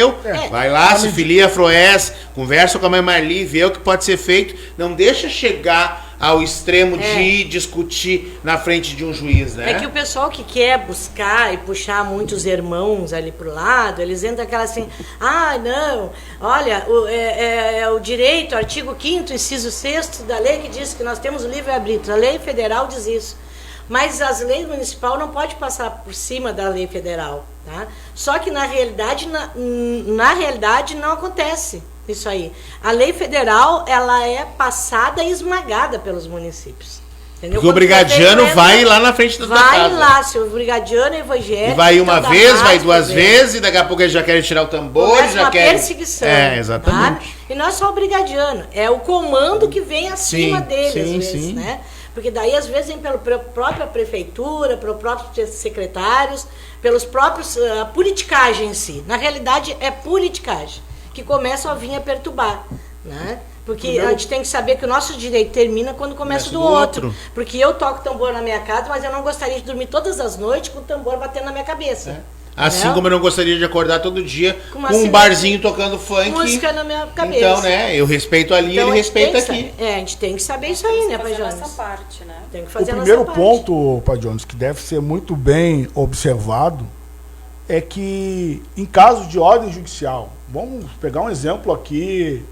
vai lá, se filia a Afroês, conversa com a Mãe Marli, vê o que pode ser feito, não deixa chegar ao extremo de discutir na frente de um juiz, né? É que o pessoal que quer buscar e puxar muitos irmãos ali pro lado, eles entram aquela assim, não, olha, o direito, artigo 5º, inciso 6º da lei que diz que nós temos o livre-arbítrio, a lei federal diz isso. Mas as leis municipais não podem passar por cima da lei federal, tá? Só que na realidade não acontece isso aí. A lei federal, ela é passada e esmagada pelos municípios. Entendeu? Porque o brigadiano vai lá na frente da casa. Vai lá, se o brigadiano é evangélico... E vai uma vez, vai 2 vezes, e daqui a pouco eles já querem tirar o tambor, já querem... perseguição. Exatamente. Tá? E não é só o brigadiano, é o comando que vem acima dele, às vezes, né? Porque daí, às vezes, vem pela própria prefeitura, pelos próprios secretários, pelos próprios... politicagem em si. Na realidade, é politicagem que começa a vir a perturbar, né? Porque a gente tem que saber que o nosso direito termina quando começa do outro. Porque eu toco tambor na minha casa, mas eu não gostaria de dormir todas as noites com o tambor batendo na minha cabeça. Assim como eu não gostaria de acordar todo dia com um barzinho tocando funk. Música na minha cabeça. Então, né? Eu respeito ali, então, ele respeita aqui. A gente tem que saber isso aí, né, Pai Jones? Essa parte, né? Tem que fazer o primeiro ponto, Pai Jones, que deve ser muito bem observado, é que em caso de ordem judicial, vamos pegar um exemplo aqui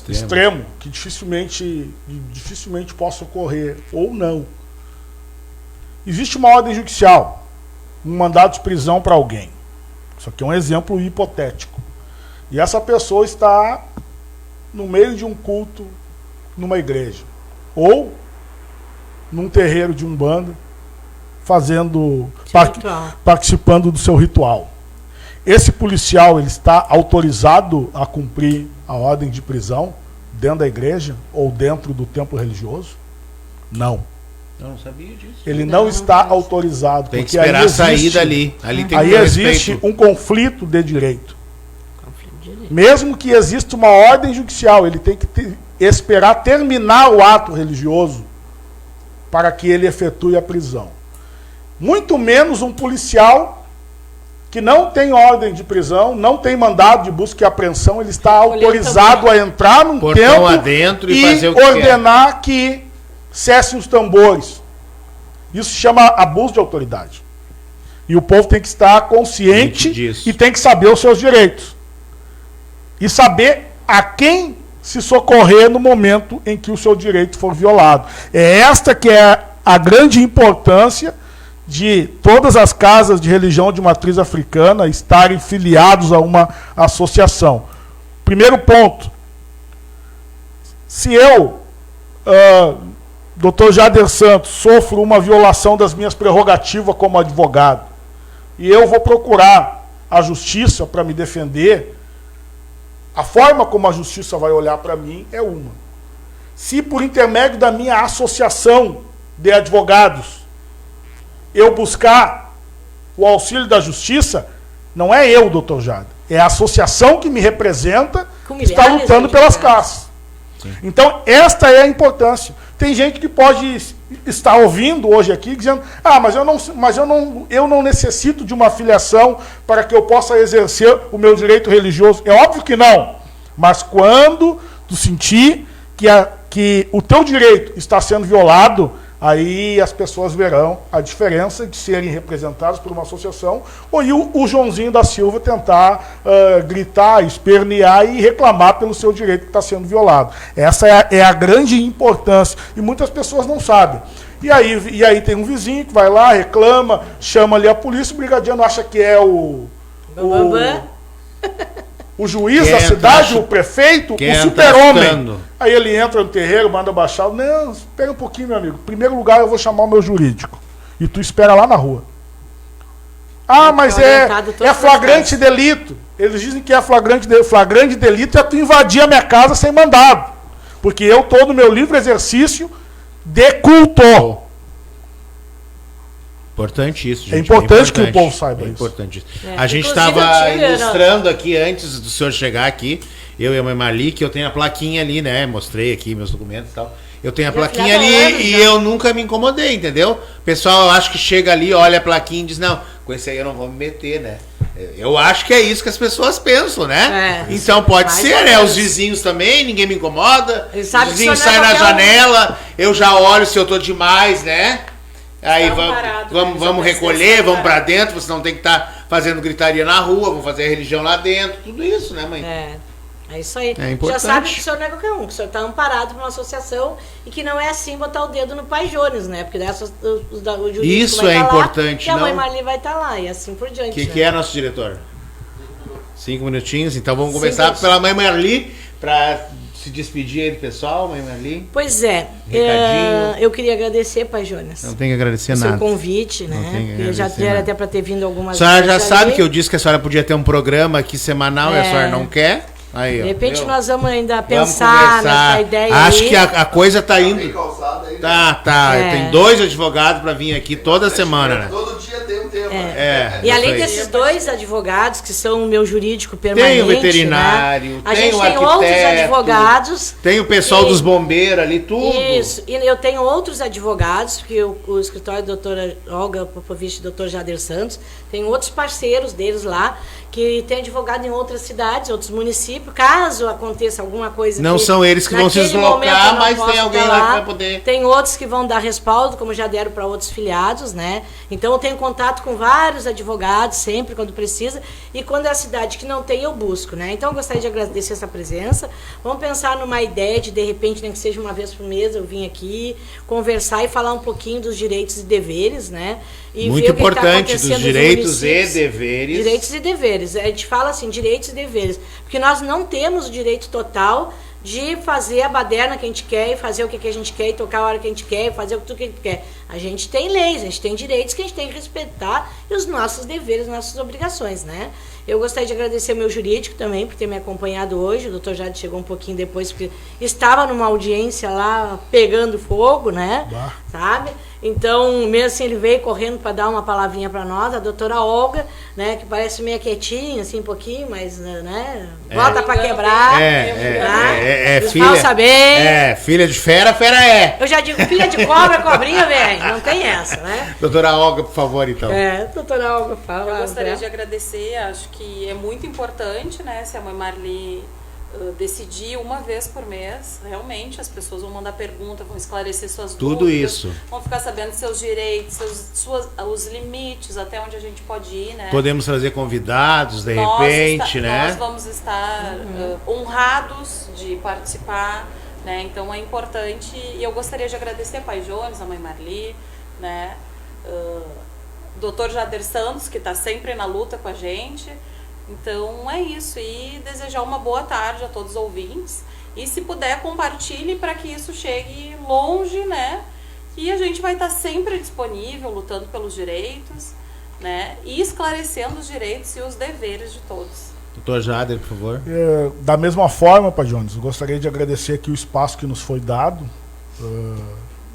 extremo, que dificilmente possa ocorrer, ou não. Existe uma ordem judicial, um mandado de prisão para alguém. Isso aqui é um exemplo hipotético. E essa pessoa está no meio de um culto numa igreja, ou num terreiro de umbanda, participando do seu ritual. Esse policial, ele está autorizado a cumprir a ordem de prisão dentro da igreja ou dentro do templo religioso? Não. Eu não sabia disso. Ele não está autorizado. Tem que esperar sair dali. Aí existe um conflito de direito. Mesmo que exista uma ordem judicial, ele tem que esperar terminar o ato religioso para que ele efetue a prisão. Muito menos um policial que não tem ordem de prisão, não tem mandado de busca e apreensão, ele está autorizado a entrar num templo adentro e fazer o que ordenar que cessem os tambores. Isso se chama abuso de autoridade. E o povo tem que estar consciente e tem que saber os seus direitos. E saber a quem se socorrer no momento em que o seu direito for violado. É esta que é a grande importância de todas as casas de religião de matriz africana estarem filiados a uma associação. Primeiro ponto. Se eu, Dr. Jader Santos, sofro uma violação das minhas prerrogativas como advogado, e eu vou procurar a justiça para me defender, a forma como a justiça vai olhar para mim é uma. Se por intermédio da minha associação de advogados eu buscar o auxílio da justiça, não é eu, doutor Jader, é a associação que me representa que está lutando pelas causas. Então, esta é a importância. Tem gente que pode estar ouvindo hoje aqui dizendo, eu não necessito de uma filiação para que eu possa exercer o meu direito religioso. É óbvio que não. Mas quando tu sentir que o teu direito está sendo violado, aí as pessoas verão a diferença de serem representados por uma associação ou o Joãozinho da Silva tentar gritar, espernear e reclamar pelo seu direito que está sendo violado. Essa é a grande importância. E muitas pessoas não sabem. E aí tem um vizinho que vai lá, reclama, chama ali a polícia, o brigadiano acha que é o juiz da cidade, o prefeito, o super-homem. Aí ele entra no terreiro, manda baixar. Não, espera um pouquinho, meu amigo. Em primeiro lugar, eu vou chamar o meu jurídico. E tu espera lá na rua. Mas é flagrante delito. Eles dizem que é flagrante delito é tu invadir a minha casa sem mandado. Porque eu estou no meu livre exercício de culto. Importante isso, gente. É importante que o povo saiba isso. Importante isso. A gente estava ilustrando aqui, antes do senhor chegar aqui, eu e a mãe Marli, que eu tenho a plaquinha ali, né? Mostrei aqui meus documentos e tal. Eu tenho a plaquinha ali e eu nunca me incomodei, entendeu? O pessoal, eu acho que chega ali, olha a plaquinha e diz, não, com esse aí eu não vou me meter, né? Eu acho que é isso que as pessoas pensam, né? Então pode ser, né? Os vizinhos também, ninguém me incomoda. Os vizinhos saem na janela, eu já olho se eu tô demais, né? Aí vamos recolher, vamos pra dentro, você não tem que estar fazendo gritaria na rua, vamos fazer a religião lá dentro, tudo isso, né, mãe? É isso aí. É importante. Já sabe que o senhor não é qualquer um, que o senhor está amparado por uma associação e que não é assim botar o dedo no Pai Jones, né? Porque daí o jurídico isso vai é tá importante, lá, não? E a mãe Marli vai estar lá, e assim por diante. O que é, nosso diretor? 5 minutinhos, então vamos começar pela mãe Marli, para se despedir aí do pessoal, mãe Marli. Pois é. Eu queria agradecer, Pai Jones. Não tem que agradecer nada. O seu convite, né? Eu já era até para ter vindo algumas vezes. A senhora já sabe que eu disse que a senhora podia ter um programa aqui semanal e a senhora não quer. Aí, de repente nós vamos ainda pensar nessa ideia. Acho que a coisa tá indo. Tá. Tem 2 advogados para vir aqui toda semana, né? Todo dia tem um tema. E além desses 2 advogados, que são o meu jurídico permanente... Tem o veterinário, né? A gente tem outros advogados... Tem o pessoal dos bombeiros ali, tudo. Isso, e eu tenho outros advogados, porque o escritório da doutora Olga Popovich e doutor Jader Santos, tem outros parceiros deles lá, que tem advogado em outras cidades, outros municípios, caso aconteça alguma coisa... Não são eles que vão se deslocar, mas tem alguém lá que vai poder... Tem outros que vão dar respaldo, como já deram para outros filiados, né? Então eu tenho contato com vários advogados, sempre, quando precisa, e quando é a cidade que não tem, eu busco, né? Então eu gostaria de agradecer essa presença. Vamos pensar numa ideia de repente, nem que seja uma vez por mês, eu vim aqui conversar e falar um pouquinho dos direitos e deveres, né? E muito ver o que importante, tá dos direitos e deveres. Direitos e deveres. A gente fala assim, direitos e deveres. Porque nós não temos o direito total de fazer a baderna que a gente quer, e fazer o que a gente quer, e tocar a hora que a gente quer, e fazer tudo que a gente quer. A gente tem leis, a gente tem direitos que a gente tem que respeitar, e os nossos deveres, nossas obrigações, né? Eu gostaria de agradecer ao meu jurídico também por ter me acompanhado hoje. O doutor Jade chegou um pouquinho depois, porque estava numa audiência lá pegando fogo, né? Sabe? Então, mesmo assim, ele veio correndo para dar uma palavrinha para nós, a doutora Olga, né, que parece meio quietinha, assim, um pouquinho, mas, né, bota para quebrar. Filha, bem. Filha de fera, fera é. Eu já digo, filha de cobra, cobrinha, velho. Não tem essa, né? Doutora Olga, por favor, então. Doutora Olga, fala. Eu gostaria de agradecer, acho que é muito importante, né, se a mãe Marli decidir uma vez por mês, realmente as pessoas vão mandar pergunta, vão esclarecer suas tudo dúvidas, isso, vão ficar sabendo seus direitos, os limites, até onde a gente pode ir, né? Podemos trazer convidados de repente, né? Nós vamos estar honrados de participar, né? Então é importante, e eu gostaria de agradecer a Pai Jones, a mãe Marli, né? Dr. Jader Santos, que está sempre na luta com a gente. Então é isso, e desejar uma boa tarde a todos os ouvintes, e se puder compartilhe para que isso chegue longe, né? E a gente vai estar sempre disponível, lutando pelos direitos, né? E esclarecendo os direitos e os deveres de todos. Doutor Jader, por favor. Da mesma forma, Pai Jones, gostaria de agradecer aqui o espaço que nos foi dado,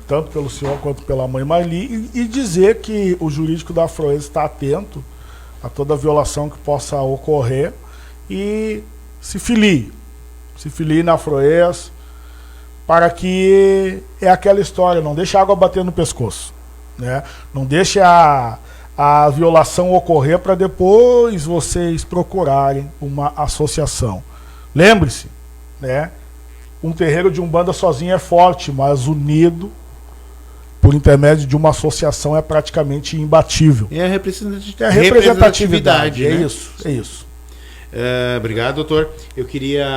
tanto pelo senhor quanto pela mãe Marli, e dizer que o jurídico da Afroês está atento a toda violação que possa ocorrer e se filie na Afroês, para que é aquela história, não deixe a água bater no pescoço, né? Não deixe a violação ocorrer para depois vocês procurarem uma associação. Lembre-se, né? Um terreiro de Umbanda sozinho é forte, mas unido por intermédio de uma associação é praticamente imbatível. É a representatividade, né? É isso. Obrigado, doutor. Eu queria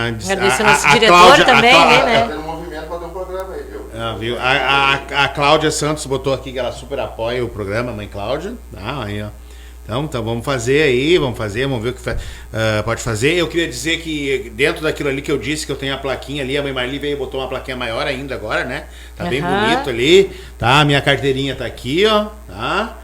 agradecer ao nosso diretor também, né? Tá tendo movimento para ter um programa aí, viu? Viu? A Cláudia Santos botou aqui que ela super apoia o programa, mãe Cláudia. Aí, ó. Então vamos fazer aí, vamos ver o que pode fazer. Eu queria dizer que dentro daquilo ali que eu disse, que eu tenho a plaquinha ali, a mãe Marli veio e botou uma plaquinha maior ainda agora, né? Tá bem bonito ali, tá? Minha carteirinha tá aqui, ó, tá?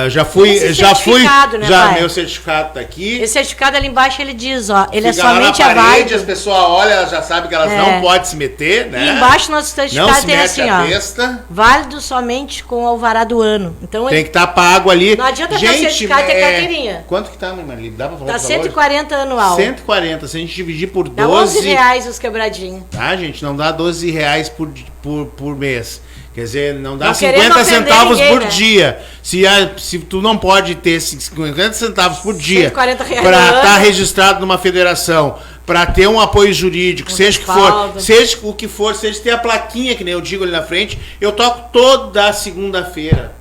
Já fui, né, meu certificado tá aqui. Esse certificado ali embaixo ele diz, ó, ele fica é somente lá na parede, válido. As pessoas olham, elas já sabem que elas não podem se meter, né? E embaixo nosso certificado tem assim, ó, besta. válido somente com o alvará do ano. Então tem que estar pago ali. Não adianta ter certificado e ter carteirinha. Quanto que tá, mãe Marli? Dá pra falar? Tá 140 anual. 140, se a gente dividir por 12... Dá R$11 os quebradinhos. Tá, gente? Não dá R$12 por mês. Quer dizer, não dá não 50 centavos ninguém, por né? dia. Se tu não pode ter 50 centavos por dia para estar registrado numa federação, para ter um apoio jurídico, seja o que for, seja ter a plaquinha, que nem eu digo ali na frente, eu toco toda segunda-feira.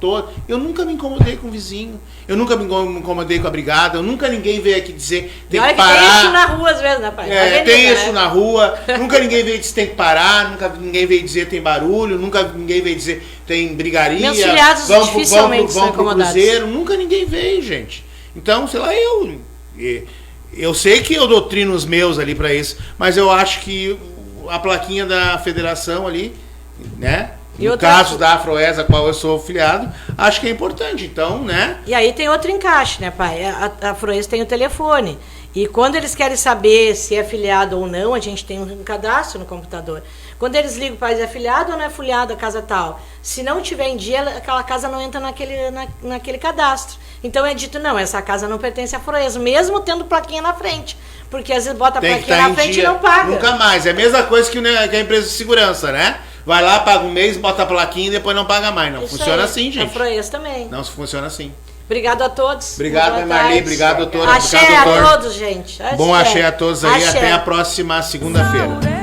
Eu nunca me incomodei com o vizinho, eu nunca me incomodei com a brigada, ninguém veio aqui dizer tem que parar. Tem isso na rua às vezes, né, pai? Tem isso na rua, nunca ninguém veio dizer tem que parar, nunca ninguém veio dizer tem barulho, nunca ninguém veio dizer tem brigaria, meus filiados dificilmente são incomodados. Cruzeiro, nunca ninguém veio, gente. Então, sei lá, eu sei que eu doutrino os meus ali para isso, mas eu acho que a plaquinha da federação ali, né? No caso da Afroês, a qual eu sou afiliado, acho que é importante, então, né? E aí tem outro encaixe, né, pai? A Afroês tem o telefone. E quando eles querem saber se é filiado ou não, a gente tem um cadastro no computador. Quando eles ligam para é filiado ou não é filiado a casa tal, se não tiver em dia, aquela casa não entra naquele cadastro. Então é dito, não, essa casa não pertence à Afroês, mesmo tendo plaquinha na frente. Porque às vezes bota a plaquinha na frente e não paga. Nunca mais. É a mesma coisa que a empresa de segurança, né? Vai lá, paga um mês, bota a plaquinha e depois não paga mais. Não funciona assim, gente. A Afroês também. Não funciona assim. Obrigado a todos. Obrigado, Marli. Obrigado, doutora. Axé a todos, gente. Axé. Bom axé a todos aí. Axé. Até a próxima segunda-feira.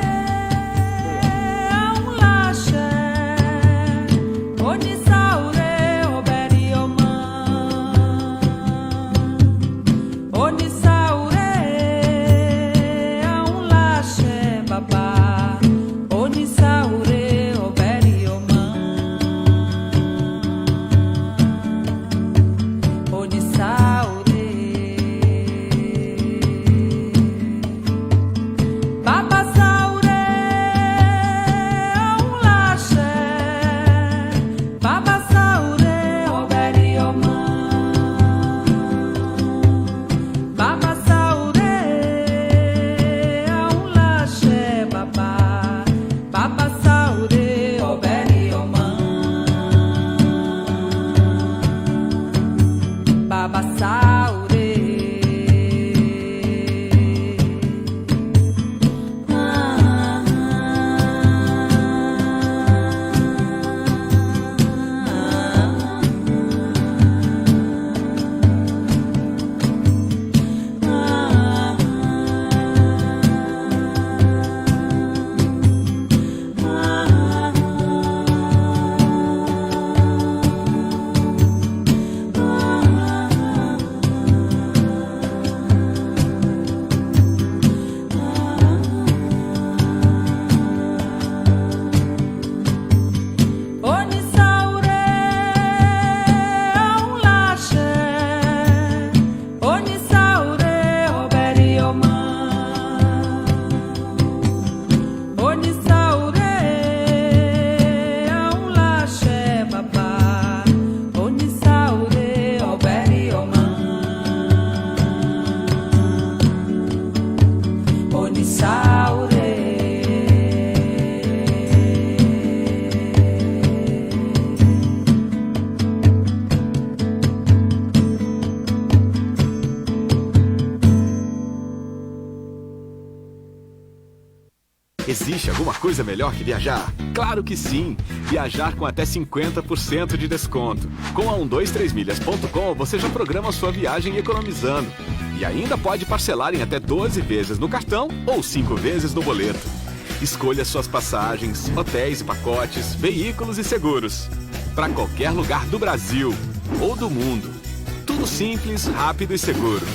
Existe alguma coisa melhor que viajar? Claro que sim! Viajar com até 50% de desconto. Com a 123milhas.com você já programa sua viagem economizando. E ainda pode parcelar em até 12 vezes no cartão ou 5 vezes no boleto. Escolha suas passagens, hotéis e pacotes, veículos e seguros. Para qualquer lugar do Brasil ou do mundo. Tudo simples, rápido e seguro.